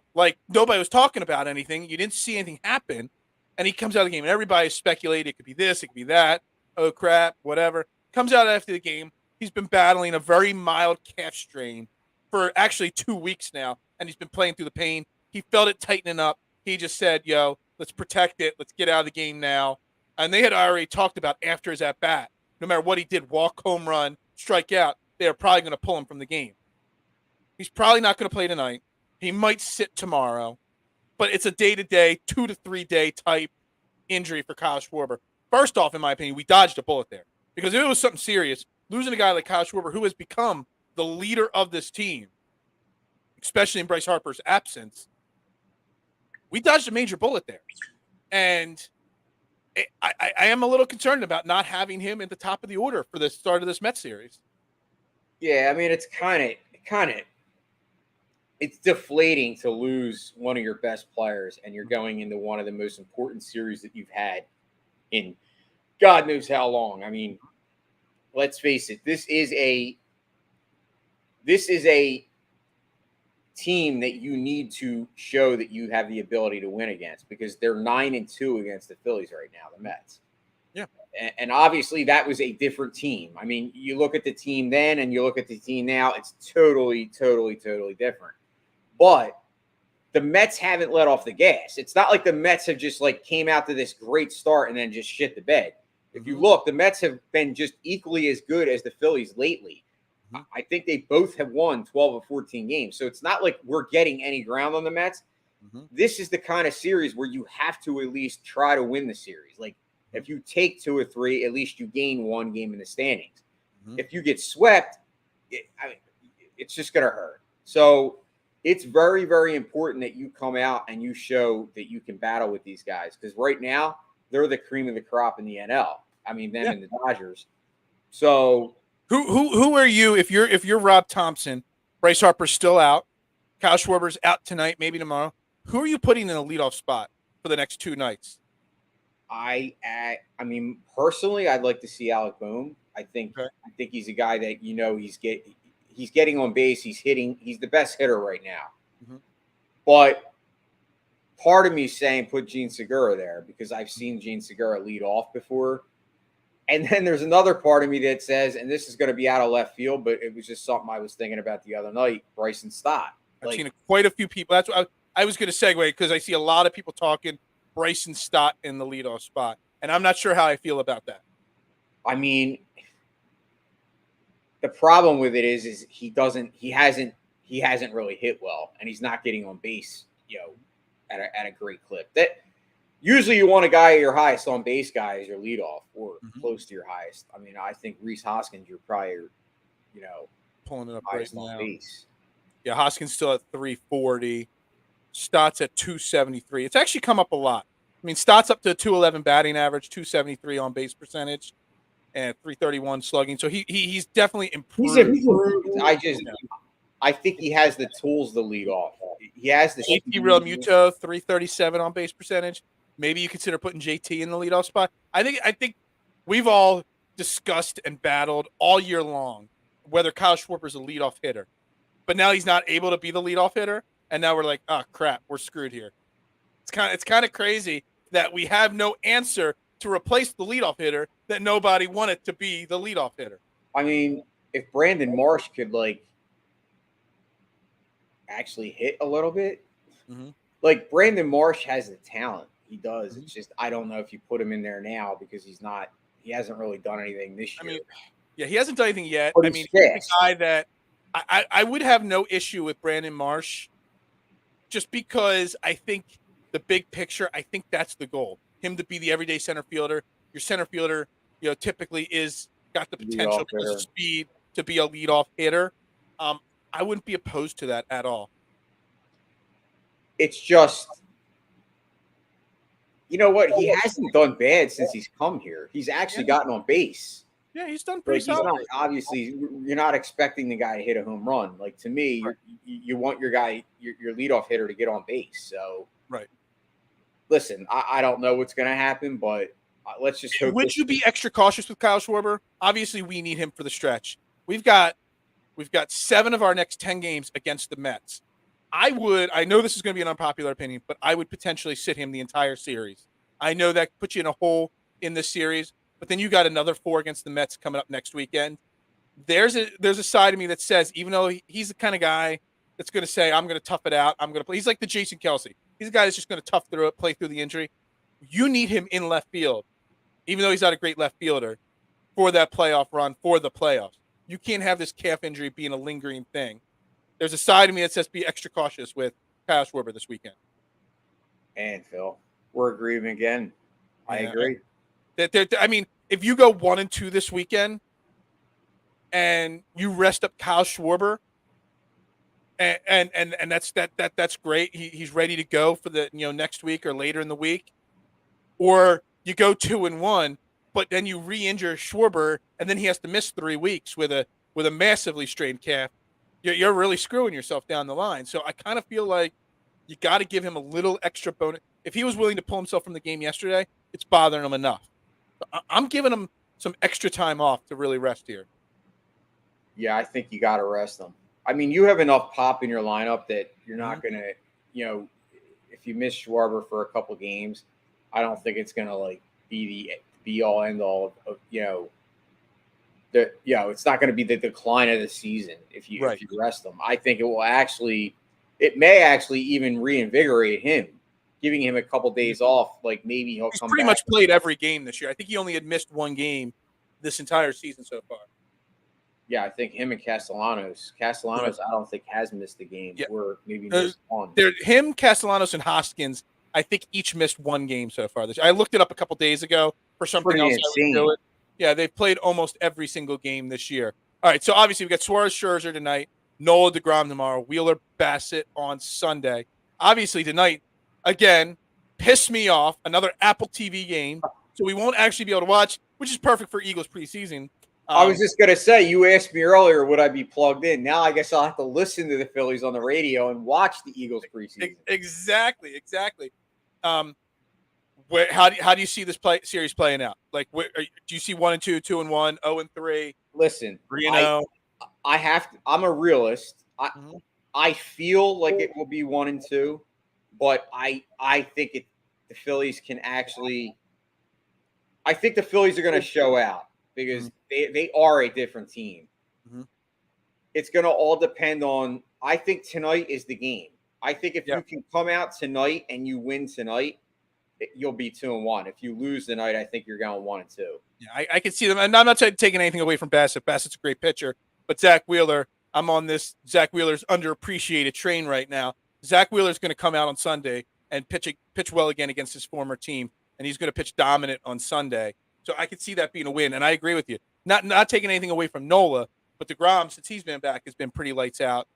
Nobody was talking about anything. You didn't see anything happen, and he comes out of the game, and everybody speculated it could be this, it could be that. Oh, crap, whatever. Comes out after the game. He's been battling a very mild calf strain for actually 2 weeks now, and he's been playing through the pain. He felt it tightening up. He just said, let's protect it. Let's get out of the game now. And they had already talked about after his at-bat, no matter what he did, walk, home run, strike out, they are probably going to pull him from the game. He's probably not going to play tonight. He might sit tomorrow, but it's a day-to-day, 2 to 3 day type injury for Kyle Schwarber. First off, in my opinion, we dodged a bullet there because if it was something serious, losing a guy like Kyle Schwarber, who has become the leader of this team, especially in Bryce Harper's absence, we dodged a major bullet there. And I am a little concerned about not having him at the top of the order for the start of this Mets series. Yeah, I mean, it's it's deflating to lose one of your best players, and you're going into one of the most important series that you've had in God knows how long. I mean, let's face it, this is a team that you need to show that you have the ability to win against, because they're 9-2 against the Phillies right now, the Mets. Yeah. And obviously that was a different team. I mean, you look at the team then and you look at the team now, it's totally different. But the Mets haven't let off the gas. It's not like the Mets have just like came out to this great start and then just shit the bed. If you look, the Mets have been just equally as good as the Phillies lately. I think they both have won 12 or 14 games. So it's not like we're getting any ground on the Mets. This is the kind of series where you have to at least try to win the series. Like, if you take 2 or 3, at least you gain 1 game in the standings. If you get swept, it's just going to hurt. So it's very, very important that you come out and you show that you can battle with these guys, because right now they're the cream of the crop in the NL. I mean, them and the Dodgers. So who are you if you're Rob Thompson? Bryce Harper's still out. Kyle Schwarber's out tonight, maybe tomorrow. Who are you putting in a leadoff spot for the next 2 nights? I mean, personally, I'd like to see Alec Bohm. I think he's a guy that, you know, he's getting on base. He's hitting. He's the best hitter right now. But part of me is saying put Gene Segura there, because I've seen Gene Segura lead off before. And then there's another part of me that says, and this is going to be out of left field, but it was just something I was thinking about the other night, Bryson Stott. I've seen quite a few people. That's what I was going to segue, because I see a lot of people talking Bryson Stott in the leadoff spot, and I'm not sure how I feel about that. I mean, the problem with it is he hasn't really hit well, and he's not getting on base, you know, at a great clip. That usually you want a guy, your highest on base guy, as your leadoff or close to your highest. I mean, I think Rhys Hoskins, you're probably, you know, pulling it up highest right on now. Base. Yeah, Hoskins still at 340. Stott's at 273. It's actually come up a lot. I mean, Stott's up to 211 batting average, 273 on base percentage, and 331 slugging. So he's definitely improved. He's improved. I think he has the tools to lead off. He has the JT Real Muto, 337 on base percentage. Maybe you consider putting JT in the leadoff spot. I think we've all discussed and battled all year long whether Kyle Schwarber's a leadoff hitter, but now he's not able to be the leadoff hitter. And now we're like, oh crap, we're screwed here. It's kind of crazy that we have no answer to replace the leadoff hitter that nobody wanted to be the leadoff hitter. I mean, if Brandon Marsh could like actually hit a little bit, like Brandon Marsh has the talent. He does. It's just I don't know if you put him in there now, because he hasn't really done anything this year. I mean, yeah, he hasn't done anything yet. But I mean, he's a guy that I would have no issue with Brandon Marsh, just because I think the big picture, I think that's the goal. Him to be the everyday center fielder. Your center fielder, you know, typically got the potential, the speed to be a leadoff hitter. I wouldn't be opposed to that at all. It's just, you know what? He hasn't done bad since he's come here. He's actually gotten on base. Yeah, he's done pretty solid. Obviously, you're not expecting the guy to hit a home run. Like, to me, you want your guy, your leadoff hitter, to get on base. So, listen, I don't know what's going to happen, but let's just hope. Would you be extra cautious with Kyle Schwarber? Obviously, we need him for the stretch. We've got 7 of our next 10 games against the Mets. I know this is going to be an unpopular opinion, but I would potentially sit him the entire series. I know that puts you in a hole in this series, but then you got another 4 against the Mets coming up next weekend. There's a side of me that says, even though he's the kind of guy that's going to say, I'm going to tough it out, I'm going to play. He's like the Jason Kelsey. He's a guy that's just going to tough through it, play through the injury. You need him in left field, even though he's not a great left fielder, for that playoff run, for the playoffs. you can't have this calf injury being a lingering thing. There's a side of me that says be extra cautious with Kyle Schwarber this weekend. And Phil, we're agreeing again. I agree. I mean, if you go 1-2 this weekend and you rest up Kyle Schwarber, and that's great. He's ready to go for the next week or later in the week, or you go 2-1, but then you re-injure Schwarber and then he has to miss 3 weeks with a massively strained calf. You're really screwing yourself down the line. So I kind of feel like you got to give him a little extra bonus. If he was willing to pull himself from the game yesterday, it's bothering him enough. I'm giving him some extra time off to really rest here. Yeah, I think you got to rest him. I mean, you have enough pop in your lineup that you're not going to, if you miss Schwarber for a couple games, I don't think it's going to be the be all end all of it's not going to be the decline of the season if you rest them. I think it may actually even reinvigorate him, giving him a couple days off. Like maybe he's come pretty back. much played every game this year. I think he only had missed one game this entire season so far. Yeah, I think him and Castellanos, I don't think has missed a game. Yeah. Or maybe missed one. Him, Castellanos, and Hoskins, I think each missed one game so far this year. I looked it up a couple days ago for something else. I would do it. Yeah, they've played almost every single game this year. All right, so obviously we got Suarez, Scherzer tonight, Nola, DeGrom tomorrow, Wheeler, Bassett on Sunday. Obviously tonight, again, pissed me off, another Apple TV game, so we won't actually be able to watch, which is perfect for Eagles preseason. I was just going to say, you asked me earlier, would I be plugged in? Now I guess I'll have to listen to the Phillies on the radio and watch the Eagles preseason. Exactly. How do you see this series playing out? Like, do you see 1-2, 2-1, 0-3? Listen, 3-0. I have to. I'm a realist. I feel like it will be 1-2, but I think the Phillies can actually. I think the Phillies are going to show out because they are a different team. Mm-hmm. It's going to all depend on. I think tonight is the game. I think if you can come out tonight and you win tonight, you'll be 2-1. If you lose tonight, I think you're going 1-2. Yeah, I can see them. And I'm not taking anything away from Bassett. Bassett's a great pitcher. But Zach Wheeler, I'm on this Zach Wheeler's underappreciated train right now. Zach Wheeler's going to come out on Sunday and pitch well again against his former team. And he's going to pitch dominant on Sunday. So I could see that being a win. And I agree with you. Not taking anything away from Nola, but DeGrom, since he's been back, has been pretty lights out.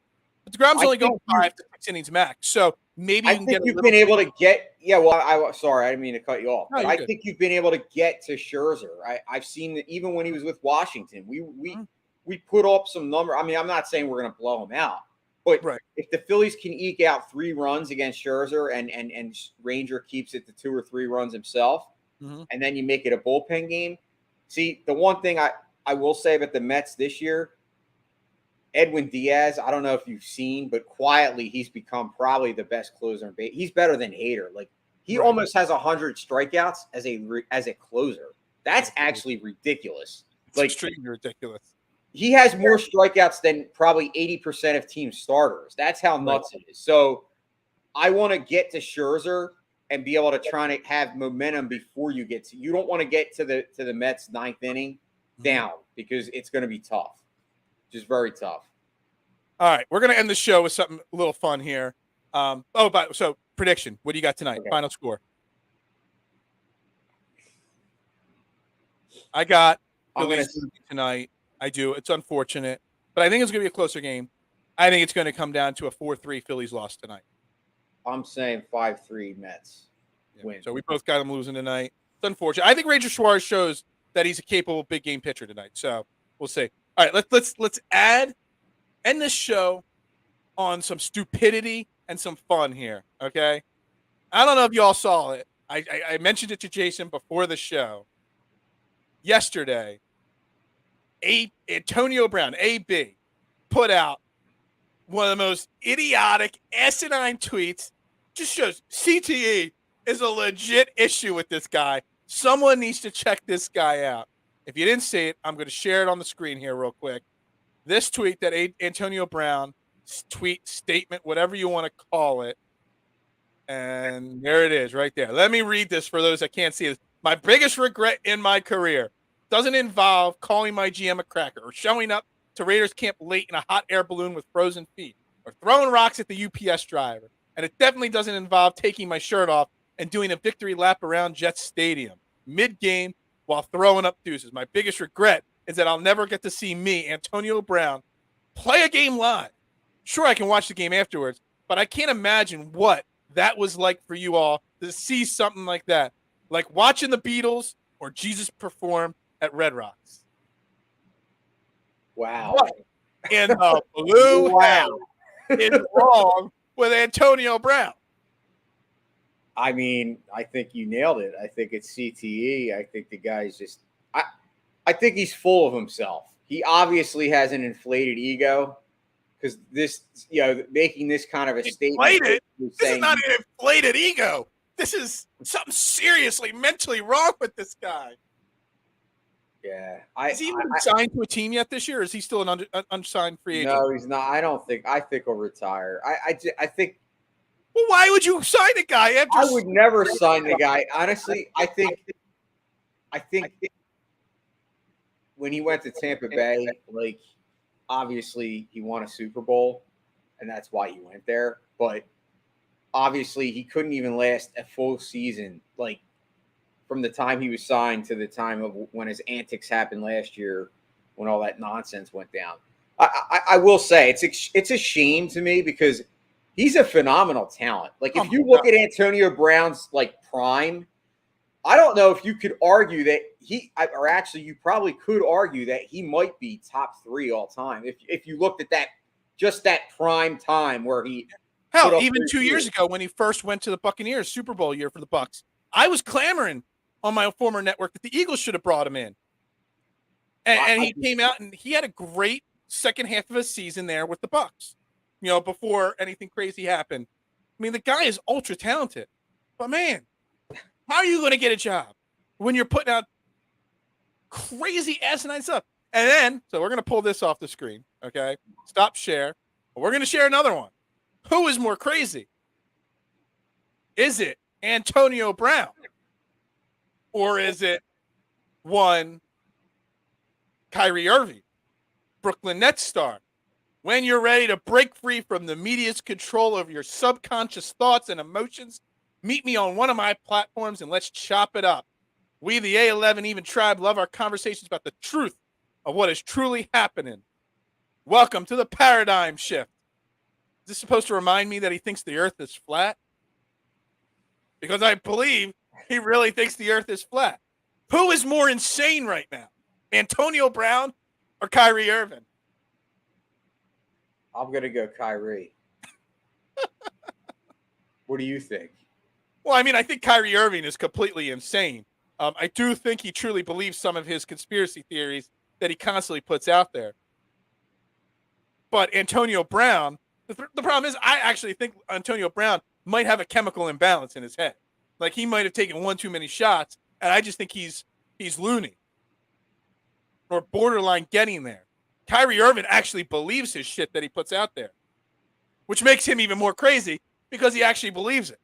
But DeGrom's only going 5 to 6 innings max. So maybe you can get you've been able to get – sorry, I didn't mean to cut you off. No, but I think you've been able to get to Scherzer. I've seen that even when he was with Washington, we put up some number. I mean, I'm not saying we're going to blow him out. But if the Phillies can eke out 3 runs against Scherzer and Ranger keeps it to 2 or 3 runs himself, and then you make it a bullpen game. See, the one thing I will say about the Mets this year, Edwin Diaz, I don't know if you've seen, but quietly he's become probably the best closer in base. He's better than Hader. Like he almost has 100 strikeouts as a closer. That's actually ridiculous. It's extremely ridiculous. He has more strikeouts than probably 80% of team starters. That's how nuts it is. So I want to get to Scherzer and be able to try to have momentum before you get to. You don't want to get to the Mets 9th inning down because it's going to be tough. Just very tough. All right, we're going to end the show with something a little fun here. So prediction. What do you got tonight? Okay. Final score. I got Phillies tonight. I do. It's unfortunate, but I think it's going to be a closer game. I think it's going to come down to a 4-3 Phillies loss tonight. I'm saying 5-3 Mets win. So we both got them losing tonight. It's unfortunate. I think Ranger Suarez shows that he's a capable big game pitcher tonight. So we'll see. All right, let's end this show on some stupidity and some fun here, okay? I don't know if you all saw it. I mentioned it to Jason before the show. Yesterday, Antonio Brown, AB, put out one of the most idiotic, asinine tweets. Just shows CTE is a legit issue with this guy. Someone needs to check this guy out. If you didn't see it, I'm going to share it on the screen here real quick. This tweet that Antonio Brown statement, whatever you want to call it. And there it is right there. Let me read this for those that can't see it. My biggest regret in my career doesn't involve calling my GM a cracker or showing up to Raiders camp late in a hot air balloon with frozen feet, or throwing rocks at the UPS driver. And it definitely doesn't involve taking my shirt off and doing a victory lap around Jets Stadium mid-game while throwing up deuces. My biggest regret is that I'll never get to see me, Antonio Brown, play a game live. Sure, I can watch the game afterwards, but I can't imagine what that was like for you all to see something like that, like watching the Beatles or Jesus perform at Red Rocks. Wow. What in the blue hell is wrong with Antonio Brown? I mean, I think you nailed it. I think it's CTE. I think the guy's just I think he's full of himself. He obviously has an inflated ego because this, making this kind of a statement. Inflated? This is not an inflated ego. This is something seriously mentally wrong with this guy. Yeah. Is he even signed to a team yet this year, or is he still an unsigned free agent? No, he's not. I think he'll retire. I think. Well, why would you sign a guy after? I would never sign the guy. Honestly, I think when he went to Tampa Bay, like, obviously he won a Super Bowl, and that's why he went there. But obviously he couldn't even last a full season, like, from the time he was signed to the time of when his antics happened last year, when all that nonsense went down. I will say it's a shame to me because he's a phenomenal talent. Like, if you look at Antonio Brown's, like, prime, I don't know if you could argue that you probably could argue that he might be top 3 all time. If you looked at that prime time where he. Hell, even 2 years ago when he first went to the Buccaneers Super Bowl year for the Bucs, I was clamoring on my former network that the Eagles should have brought him in. And he came out and he had a great second half of his season there with the Bucs, before anything crazy happened. I mean, the guy is ultra talented, but man, how are you going to get a job when you're putting out crazy asinine stuff? And then, so we're going to pull this off the screen. Okay. Stop share. We're going to share another one. Who is more crazy? Is it Antonio Brown? Or is it one Kyrie Irving, Brooklyn Nets star? When you're ready to break free from the media's control of your subconscious thoughts and emotions, meet me on one of my platforms and let's chop it up. We, the A11 Even Tribe, love our conversations about the truth of what is truly happening. Welcome to the paradigm shift. Is this supposed to remind me that he thinks the earth is flat? Because I believe he really thinks the earth is flat. Who is more insane right now? Antonio Brown or Kyrie Irving? I'm going to go Kyrie. What do you think? Well, I mean, I think Kyrie Irving is completely insane. I do think he truly believes some of his conspiracy theories that he constantly puts out there. But Antonio Brown, the problem is I actually think Antonio Brown might have a chemical imbalance in his head. Like, he might have taken one too many shots, and I just think he's loony or borderline getting there. Kyrie Irving actually believes his shit that he puts out there, which makes him even more crazy because he actually believes it.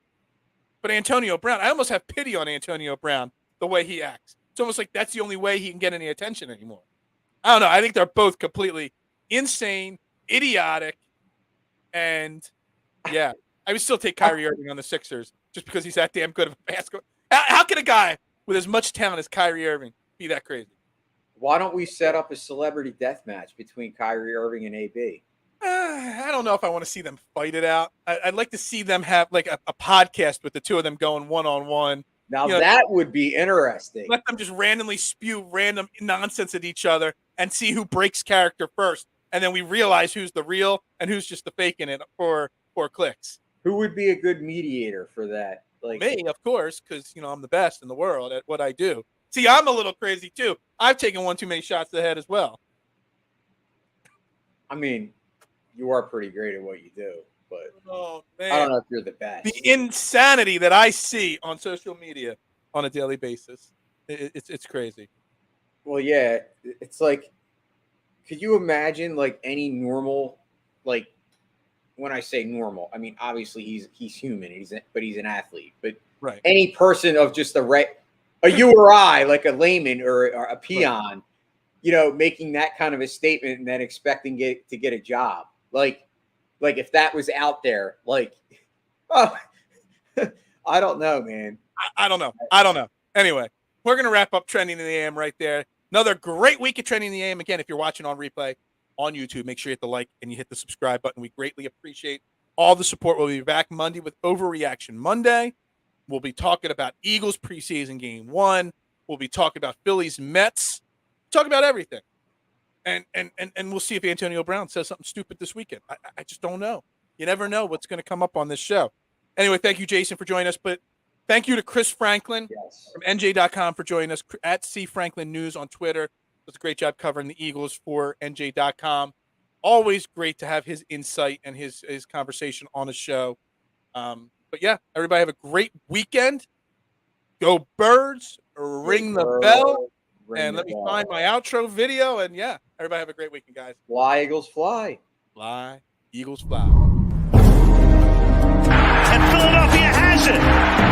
But Antonio Brown, I almost have pity on Antonio Brown, the way he acts. It's almost like that's the only way he can get any attention anymore. I don't know. I think they're both completely insane, idiotic, and yeah, I would still take Kyrie Irving on the Sixers just because he's that damn good of a basketball. How can a guy with as much talent as Kyrie Irving be that crazy? Why don't we set up a celebrity death match between Kyrie Irving and AB? I don't know if I want to see them fight it out. I'd like to see them have like a podcast with the two of them going one-on-one. Now, that would be interesting. Let them just randomly spew random nonsense at each other and see who breaks character first. And then we realize who's the real and who's just the faking it for clicks. Who would be a good mediator for that? Like me, of course, because I'm the best in the world at what I do. See, I'm a little crazy too. I've taken one too many shots to the head as well. I mean, you are pretty great at what you do, but man. I don't know if you're the best. The insanity that I see on social media on a daily basis, it's crazy. Well, yeah, it's like, could you imagine like any normal, like, when I say normal, I mean obviously he's human, but he's an athlete. But right. Any person of just a you or I, like a layman or a peon, making that kind of a statement and then expecting to get a job. Like if that was out there, oh, I don't know, man. I don't know. Anyway, we're going to wrap up Trending in the AM right there. Another great week of Trending in the AM. Again, if you're watching on replay on YouTube, make sure you hit the like and you hit the subscribe button. We greatly appreciate all the support. We'll be back Monday with Overreaction Monday. We'll be talking about Eagles preseason game 1. We'll be talking about Phillies Mets. Talk about everything. And we'll see if Antonio Brown says something stupid this weekend. I just don't know. You never know what's going to come up on this show. Anyway, thank you, Jason, for joining us. But thank you to Chris Franklin from NJ.com for joining us, at C Franklin News on Twitter. Does a great job covering the Eagles for NJ.com. Always great to have his insight and his conversation on the show. But yeah, everybody have a great weekend. Go Birds, ring the bell. And let me find my outro video. And yeah, everybody have a great weekend, guys. Fly, Eagles, fly. Fly, Eagles, fly. And Philadelphia has it.